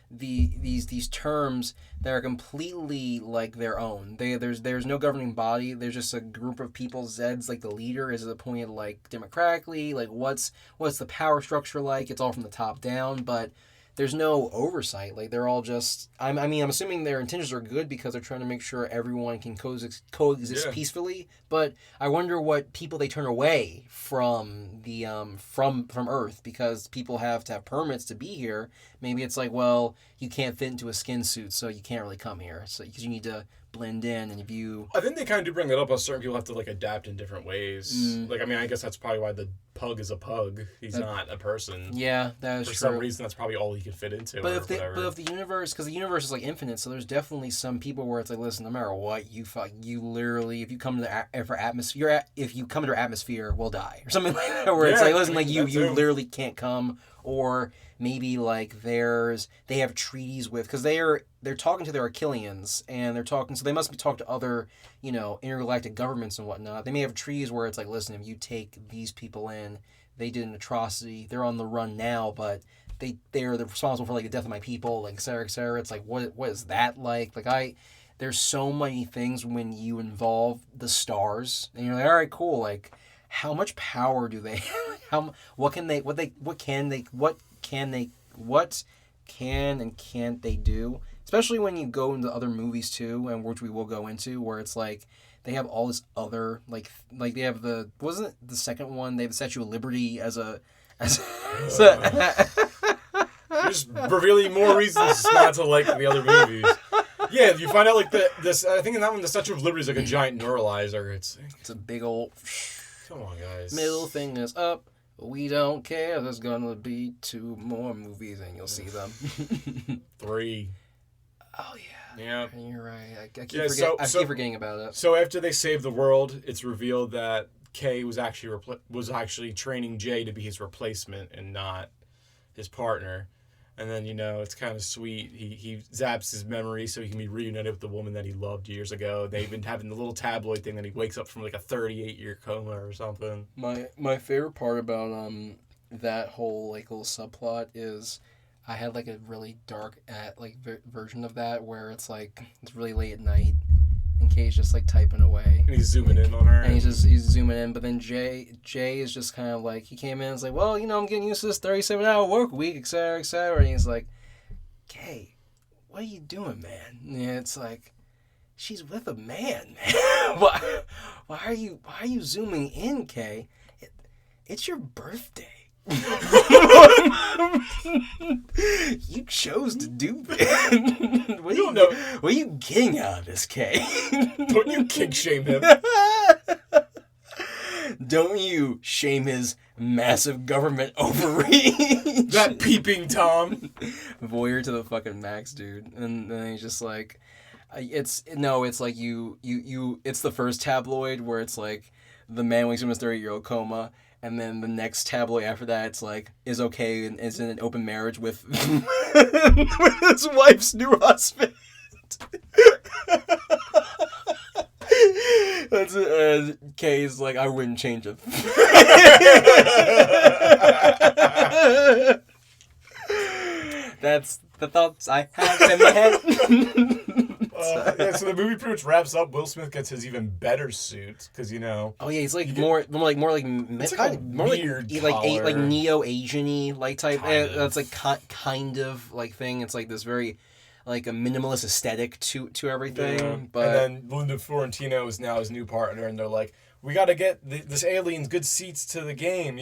these terms that are completely their own. There's no governing body. There's just a group of people. Zed's the leader, is appointed democratically. What's the power structure like? It's all from the top down, but there's no oversight. They're all just. I'm assuming their intentions are good because they're trying to make sure everyone can coexist peacefully. But I wonder what people they turn away from the from Earth, because people have to have permits to be here. Maybe it's well, you can't fit into a skin suit, so you can't really come here. So because you need to blend in, and if you... I think they kind of do bring that up, how certain people have to adapt in different ways. I guess that's probably why the pug is a pug. He's not a person. Yeah, that is true. For some reason, that's probably all he could fit into. But if the universe, because the universe is infinite, so there's definitely some people where it's listen, no matter what, you literally, if you come to the atmosphere, if you come into our atmosphere, we'll die, or something like that. Where it's listen, you literally can't come. Or maybe they have treaties with, because they're talking to their Achilleans, and they're talking, so they must be talking to other intergalactic governments and whatnot. They may have treaties where it's listen, if you take these people in, they did an atrocity, they're on the run now, but they're responsible for the death of my people, et cetera, et cetera. It's what is that like? There's so many things when you involve the stars, and you're all right, cool, how much power do they what can and can't they do? Especially when you go into other movies too, and which we will go into, where it's they have all this other they have wasn't it the second one, they have the Statue of Liberty as just revealing more reasons not to like the other movies. Yeah, you find out like this. I think in that one, the Statue of Liberty is like a giant neuralizer. It's a big old. Come on, guys. Middle fingers up. We don't care. There's gonna be 2 more movies, and you'll see them. 3. Oh yeah. Yeah. You're right. I keep forgetting about it. So after they save the world, it's revealed that Kay was actually training Jay to be his replacement and not his partner. And then, it's kind of sweet. He zaps his memory so he can be reunited with the woman that he loved years ago. They've been having the little tabloid thing that he wakes up from like a 38-year coma or something. My favorite part about that whole like little subplot is I had like a really dark version of that where it's like it's really late at night and Kay's just like typing away. And he's zooming in on her. And he's zooming in, but then Jay is just kind of like, he came in and was like, well, I'm getting used to this 37-hour work week, et cetera, et cetera. And he's like, Kay, what are you doing, man? And it's like, she's with a man, man. Why are you zooming in, Kay? It's your birthday. You chose to do this. What are you getting out of this, Kay? Don't you kink shame him. Don't you shame his massive government overreach. That peeping Tom. Voyeur to the fucking max, dude. And then he's just like, it's like it's the first tabloid where it's like the man wakes up in his 30-year-old coma. And then the next tabloid after that, it's like, is okay and is in an open marriage with his wife's new husband. That's Kay's like, I wouldn't change it. That's the thoughts I have in my head. So the movie pretty much wraps up. Will Smith gets his even better suit because Oh yeah, he's like more like neo-Asian-y like type. That's like kind of like thing. It's like this very like a minimalist aesthetic to everything. Yeah. But and then Linda Fiorentino is now his new partner, and they're like, we got to get this alien's good seats to the game.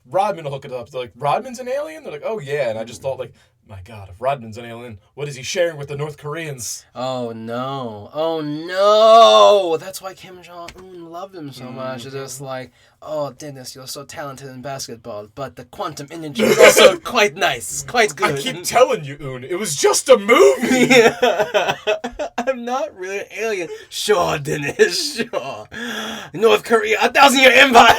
Rodman will hook it up. They're like, Rodman's an alien? They're like, oh yeah. And I just thought like, my God, if Rodman's an alien, what is he sharing with the North Koreans? Oh no. That's why Kim Jong-un loved him so much. It's just like, oh Dennis, you're so talented in basketball, but the quantum energy is also quite nice. It's quite good. I keep telling you, Un, it was just a movie. Yeah. I'm not really an alien. Sure, Dennis, sure. North Korea, 1,000-year empire.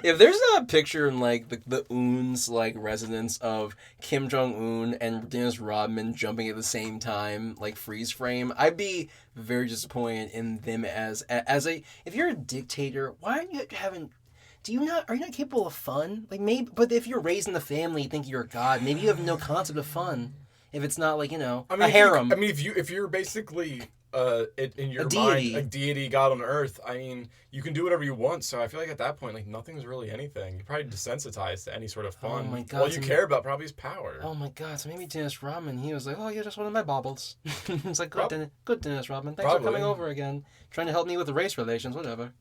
If there's not a picture in like the Un's like residence of Kim Jong-un and Dennis Rodman jumping at the same time, like freeze frame, I'd be very disappointed in them as a. If you're a dictator, why aren't you having? Are you not capable of fun? Like maybe, but if you're raised in the family, you think you're a god. Maybe you have no concept of fun. If it's not like a harem. If you're basically in your mind a deity, god on earth, you can do whatever you want. So I feel like at that point, like nothing's really anything. You're probably desensitized to any sort of fun. Oh my God! All you care about probably is power. Oh my God! So maybe Dennis Rodman, he was like, oh, you're just one of my baubles. It's like good Dennis Rodman. Thanks for coming over again, trying to help me with the race relations, whatever.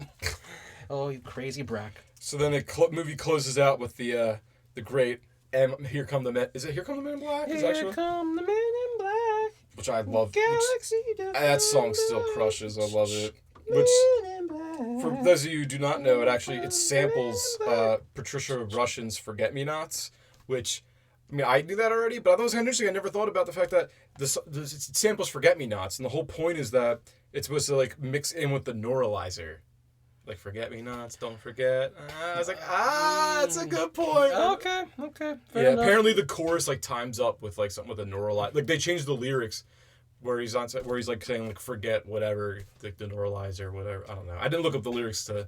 Oh, you crazy brack. So then the movie closes out with the great. Here Come the Men. Is it Here Come the Men in Black? Here Come the Men in Black. Which I love. That song still crushes. I love it. Which, for those of you who do not know, it samples Patricia Russian's Forget Me Nots, which, I knew that already, but I thought it was kind of interesting. I never thought about the fact that it samples Forget Me Nots, and the whole point is that it's supposed to like mix in with the neuralizer. Like, forget me nots, don't forget. I was like, that's a good point. Okay. Fair enough. Apparently the chorus like times up with like something with a neuralizer. Like they changed the lyrics where he's like saying like forget whatever, like the neuralizer, whatever. I don't know. I didn't look up the lyrics to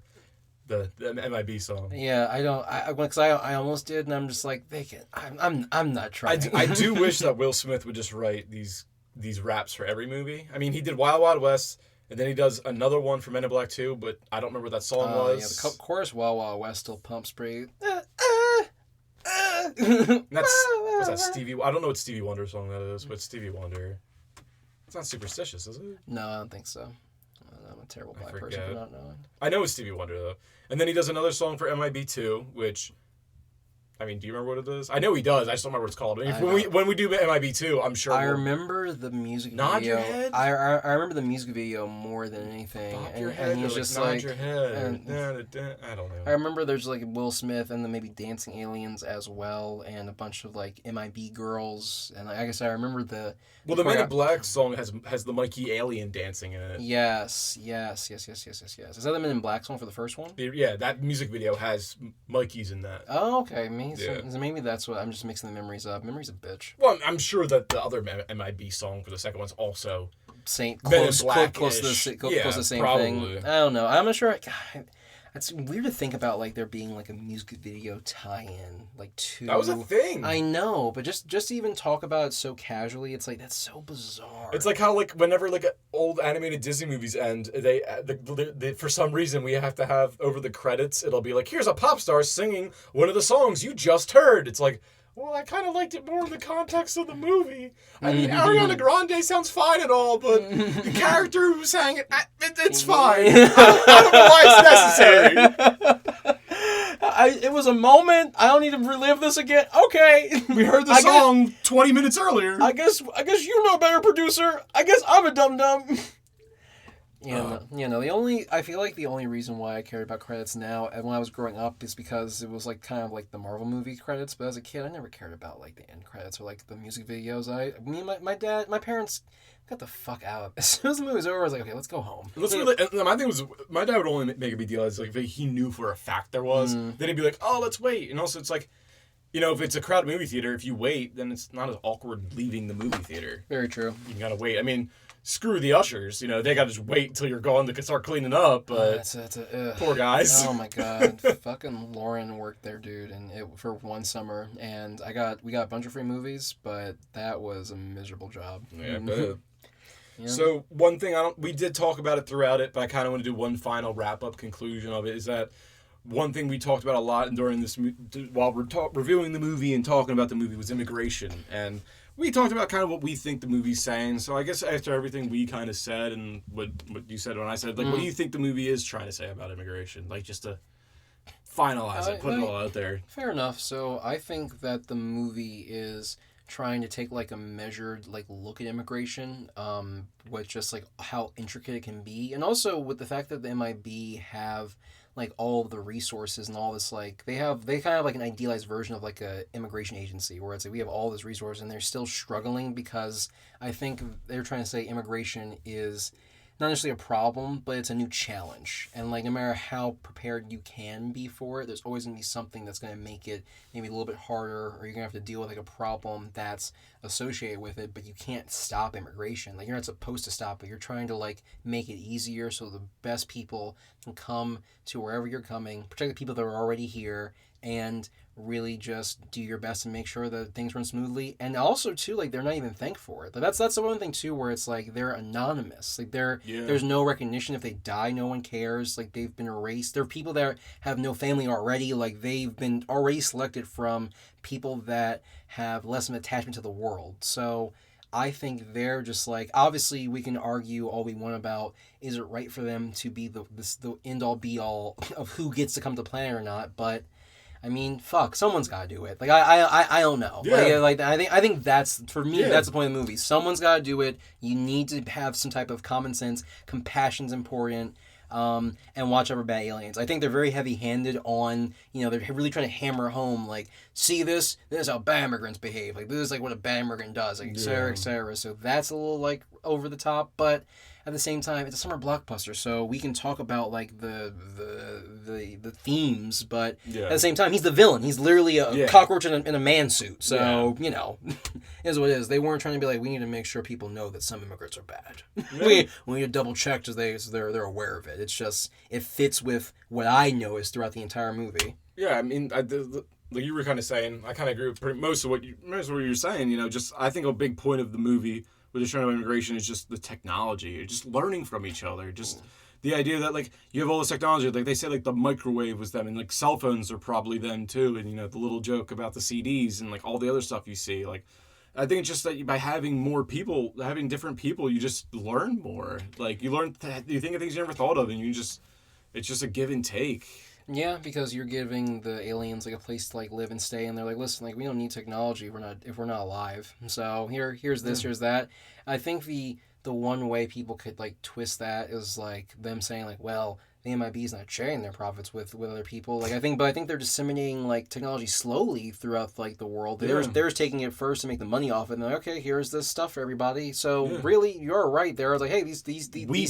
the MIB song. Yeah, I don't. Because I almost did, and I'm just like, they can. I'm not trying. I do wish that Will Smith would just write these raps for every movie. He did Wild Wild West. And then he does another one for Men in Black 2, but I don't remember what that song was. Yeah, the chorus Wild Wild West still pumps pretty. What's that, Stevie? I don't know what Stevie Wonder song that is, but Stevie Wonder. It's not Superstitious, is it? No, I don't think so. I'm a terrible black person for not knowing. I know it's Stevie Wonder, though. And then he does another song for MIB 2, which I mean, do you remember what it is? I know he does. I just don't remember what it's called. I When we do MIB 2, I'm sure. I remember the music Nod video. your head? I remember the music video more than anything. Bop and, your and head. he's Or just nod like, your head. and- I don't know. I remember there's like Will Smith and then maybe Dancing Aliens as well, and a bunch of like MIB girls. And I guess I remember the. Well, the Men in Black song has the Mikey Alien dancing in it. Yes. Is that the Men in Black song for the first one? Yeah, that music video has Mikey's in that. Oh, okay. Maybe, Yeah. so maybe that's what I'm just mixing the memories up. Memory's a bitch. Well, I'm sure that the other MIB song for the second one's also. Saint Men in close to Black-ish. close to the same probably. thing. I don't know. I'm not sure. God, it's weird to think about like there being like a music video tie-in like to. That was a thing. I know, but just to even talk about it so casually, it's like that's so bizarre. It's like how like whenever like old animated Disney movies end, they for some reason we have to have over the credits. It'll be like, here's a pop star singing one of the songs you just heard. It's like, well, I kind of liked it more in the context of the movie. I mean, Ariana Grande sounds fine and all, but the character who sang it, it's fine. I don't know why it's necessary. It was a moment. I don't need to relive this again. Okay. We heard the song 20 minutes earlier. I guess you know better, producer. I guess I'm a dum dum. I feel like the only reason why I cared about credits now and when I was growing up is because it was like kind of like the Marvel movie credits, but as a kid I never cared about like the end credits or like the music videos. My parents got the fuck out. As soon as the movie was over, I was like, okay, let's go home. My thing was, my dad would only make a big deal as like if he knew for a fact there was. Then he'd be like, oh, let's wait. And also it's like, if it's a crowded movie theater, if you wait, then it's not as awkward leaving the movie theater. Very true. You gotta wait. I mean, screw the ushers. They gotta just wait until you're gone to start cleaning up. But poor guys. Oh my god, fucking Lauren worked there, dude, and for one summer, and we got a bunch of free movies, but that was a miserable job. Yeah, but. Yeah. So one thing we did talk about it throughout it, but I kind of want to do one final wrap up conclusion of it is that one thing we talked about a lot during this while we're reviewing the movie and talking about the movie was immigration, and we talked about kind of what we think the movie's saying. So I guess after everything we kind of said and what you said when I said, like, what do you think the movie is trying to say about immigration? Like, just to finalize it, put it all out there. Fair enough. So I think that the movie is trying to take like a measured like look at immigration, with just like how intricate it can be, and also with the fact that the MIB have like all of the resources and all this, like they kind of have like an idealized version of like a immigration agency where it's like we have all this resource and they're still struggling because I think they're trying to say immigration is not necessarily a problem, but it's a new challenge. And like no matter how prepared you can be for it, there's always going to be something that's going to make it maybe a little bit harder, or you're going to have to deal with like a problem that's associated with it, but you can't stop immigration. Like you're not supposed to stop it. You're trying to like make it easier so the best people can come to wherever you're coming, protect the people that are already here, and really just do your best to make sure that things run smoothly. And also too, like they're not even thanked for it. Like that's the one thing too where it's like they're anonymous. Like there's no recognition. If they die, no one cares. Like they've been erased. There are people that have no family already. Like they've been already selected from people that have less of an attachment to the world. So I think they're just like, obviously we can argue all we want about is it right for them to be the end all be all of who gets to come to the planet or not, but I mean, fuck, someone's got to do it. Like I don't know. Yeah. Like I think that's for me. Yeah. That's the point of the movie. Someone's got to do it. You need to have some type of common sense. Compassion's important. And watch out for bad aliens. I think they're very heavy-handed on, they're really trying to hammer home, like, see this is how bad immigrants behave. Like, this is, like, what a bad immigrant does, like, et cetera, et cetera. So that's a little, like, over the top, but at the same time, it's a summer blockbuster, so we can talk about, like, the themes, but at the same time, he's the villain. He's literally a cockroach in a man suit, so, is what it is. They weren't trying to be like, we need to make sure people know that some immigrants are bad. We need to double check so they're aware of it. It's just, it fits with what I know is throughout the entire movie. Yeah, I mean, like you were kind of saying, I kind of agree with most of what you're saying. Just I think a big point of the movie with the show of immigration is just the technology, just learning from each other, just the idea that like you have all this technology, like they say like the microwave was them, and like cell phones are probably them too, and the little joke about the CDs and like all the other stuff you see, like. I think it's just that by having different people, you just learn more. Like you think of things you never thought of, and it's just a give and take. Yeah, because you're giving the aliens like a place to like live and stay, and they're like, listen, like we don't need technology if we're not alive. So here's this, here's that. I think the one way people could like twist that is like them saying like, well, the MIB is not sharing their profits with other people. Like I think they're disseminating like technology slowly throughout like the world. They're taking it first to make the money off it. And they're like, okay, here's this stuff for everybody. So really, you're right there. I was like, hey, these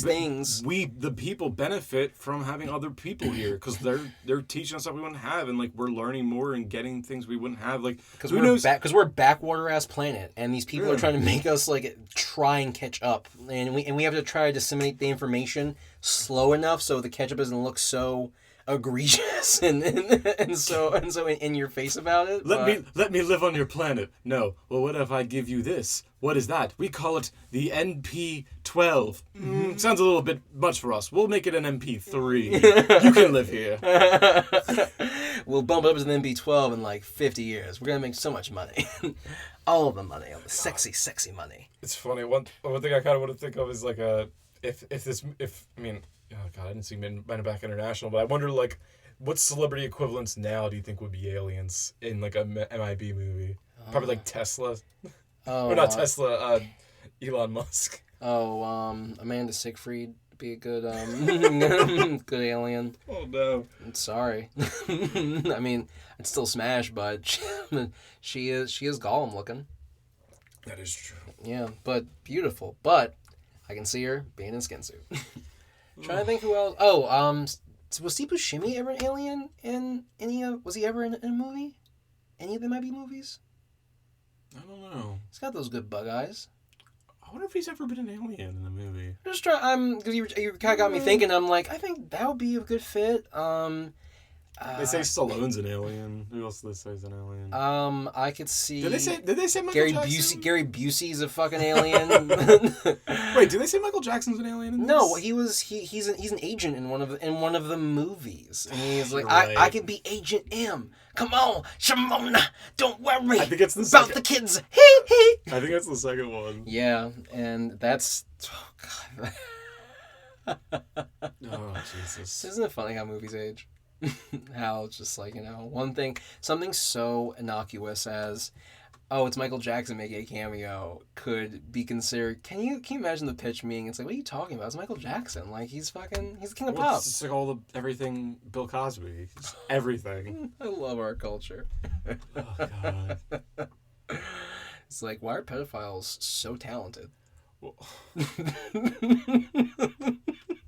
things. We the people benefit from having other people here because they're teaching us stuff we wouldn't have, and like we're learning more and getting things we wouldn't have. Like because we're a backwater ass planet, and these people are trying to make us like try and catch up, and we have to try to disseminate the information slow enough so the ketchup doesn't look so egregious and so in your face about it. Let me live on your planet. No. Well, what if I give you this? What is that? We call it the NP12. Sounds a little bit much for us. We'll make it an MP3. You can live here. We'll bump it up to the NP12 in like 50 years. We're gonna make so much money. All of the money, all the sexy money. It's funny. One thing I kind of want to think of is like if I mean, oh God, I didn't see Men in Black International, but I wonder like what celebrity equivalents now do you think would be aliens in like a MIB movie? Probably like Tesla. Or not Tesla, Elon Musk. Amanda Seyfried would be a good good alien. Oh no. I'm sorry. I mean, I'd still smash, but she is Gollum looking. That is true. Yeah, but beautiful. But I can see her being in a skin suit. Trying to think who else. Oh, was Steve Buscemi ever an alien in any of? Was he ever in a movie? Any of the MIB movies? I don't know. He's got those good bug eyes. I wonder if he's ever been an alien in a movie. Just try. Because you kind of got me thinking. I'm like, I think that would be a good fit. They say Stallone's an alien. Who else do they say is an alien? I could see. Did they say Michael Gary Jackson? Gary Busey's a fucking alien. Wait, did they say Michael Jackson's an alien? In this? No, he's an agent in one of the movies, and he's like, Right. I could be Agent M. Come on, Shimona, don't worry. I think it's the about second. the kids. Hee hee. I think that's the second one. Yeah, and that's. Oh, God. Oh Jesus! Isn't it funny how movies age? How it's just like, one thing, something so innocuous as, oh, it's Michael Jackson making a cameo could be considered. Can you imagine the pitch being? It's like, what are you talking about? It's Michael Jackson. Like he's the king of pop. It's just like everything Bill Cosby. Just everything. I love our culture. Oh God. It's like, why are pedophiles so talented? Well,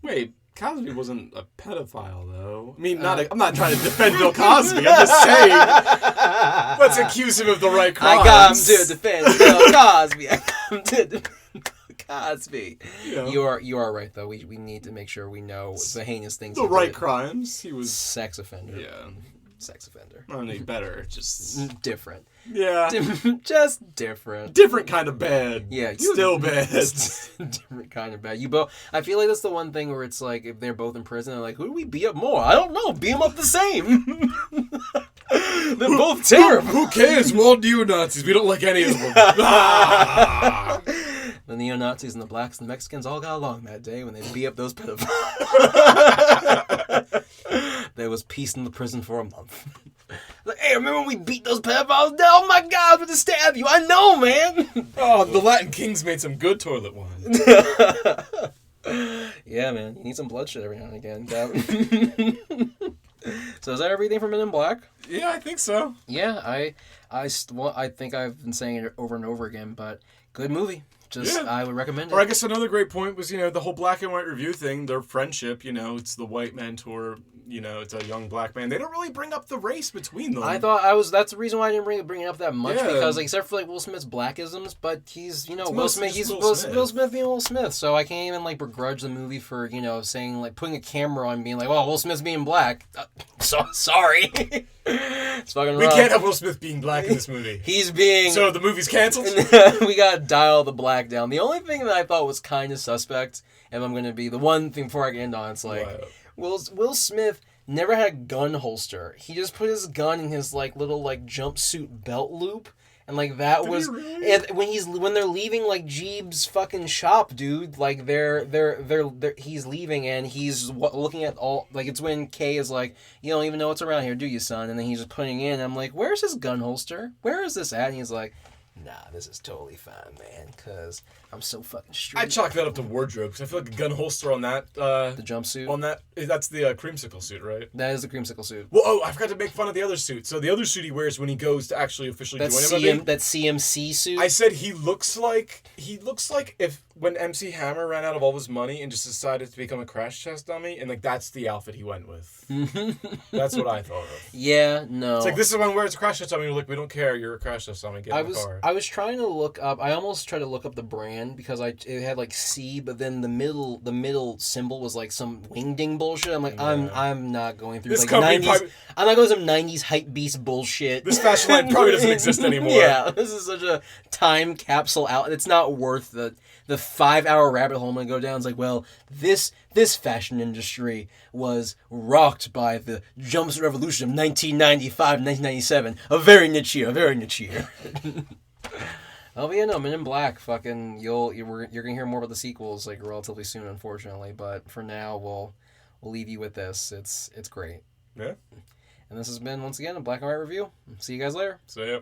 wait, Cosby wasn't a pedophile though. I mean, I'm not trying to defend Bill Cosby. I'm just saying. Let's accuse him of the right crimes. I got him to defend Bill Cosby. I got him to defend Bill Cosby. Yeah. You are right though. We need to make sure we know the heinous things. The right crimes. He was sex offender. Yeah. Sex offender. I mean, better. Just different. Yeah. Just different. Different kind of bad. Yeah. Still bad. Different kind of bad. I feel like that's the one thing where it's like, if they're both in prison, they're like, who do we beat up more? I don't know. Beat them up the same. They're both terrible. Who cares? We're all neo-Nazis. We don't like any of them. The neo-Nazis and the blacks and the Mexicans all got along that day when they beat up those pedophiles. There was peace in the prison for a month. Like, hey, remember when we beat those pedophiles down? Oh my God, we're to stab you. I know, man. Oh, the Latin Kings made some good toilet wine. Yeah, man. You need some bloodshed every now and again. So is that everything for Men in Black? Yeah, I think so. Yeah, I think I've been saying it over and over again, but good movie. I would recommend it. Or I guess another great point was, the whole black and white review thing, their friendship, it's the white mentor, it's a young black man. They don't really bring up the race between them. I thought that's the reason why I didn't bring it up that much, because except for Will Smith's blackisms, but he's, Will Smith, he's Will Smith being Will Smith, so I can't even begrudge the movie for, saying putting a camera on being like, well, Will Smith's being black. So sorry. It's fucking We rough. can't have Will Smith being black in this movie. He's being... So the movie's canceled? We gotta dial the black down. The only thing that I thought was kind of suspect, if I'm gonna be the one thing before I get into it, it's like, wow. Will Smith never had a gun holster. He just put his gun in his little jumpsuit belt loop, And like that Did was he really? and when they're leaving like Jeeb's fucking shop, dude. Like they're he's leaving and he's looking at all like it's when Kay is like, you don't even know what's around here, do you, son? And then he's just putting in. I'm like, where's his gun holster? Where is this at? And he's like, nah, this is totally fine, man, because I'm so fucking street. I chalk that up to wardrobe because I feel like a gun holster on that. The jumpsuit. That's the creamsicle suit, right? That is the creamsicle suit. Well, I forgot to make fun of the other suit. So the other suit he wears when he goes to actually officially join MIB. That CMC suit. I said he looks like if when MC Hammer ran out of all his money and just decided to become a crash test dummy, and like that's the outfit he went with. That's what I thought of. Yeah, no. It's like this is when where it's a crash test dummy. We're like, we don't care. You're a crash test dummy. Get in the car. I was trying to look up. I almost tried to look up the brand because it had like C, but then the middle symbol was like some wingding bullshit. I'm like, I'm not going through This like company 90s. I'm not going through some 90s hype beast bullshit. This fashion line probably doesn't exist anymore. Yeah, this is such a time capsule out. It's not worth the 5-hour rabbit hole I'm gonna go down. It's like, well, this fashion industry was rocked by the jumpsuit revolution of 1995, 1997. A very niche year. Oh, but yeah, no, Men in Black. Fucking, you're gonna hear more about the sequels like relatively soon, unfortunately. But for now, we'll leave you with this. It's great. Yeah. And this has been once again a Black and White review. See you guys later. So yeah.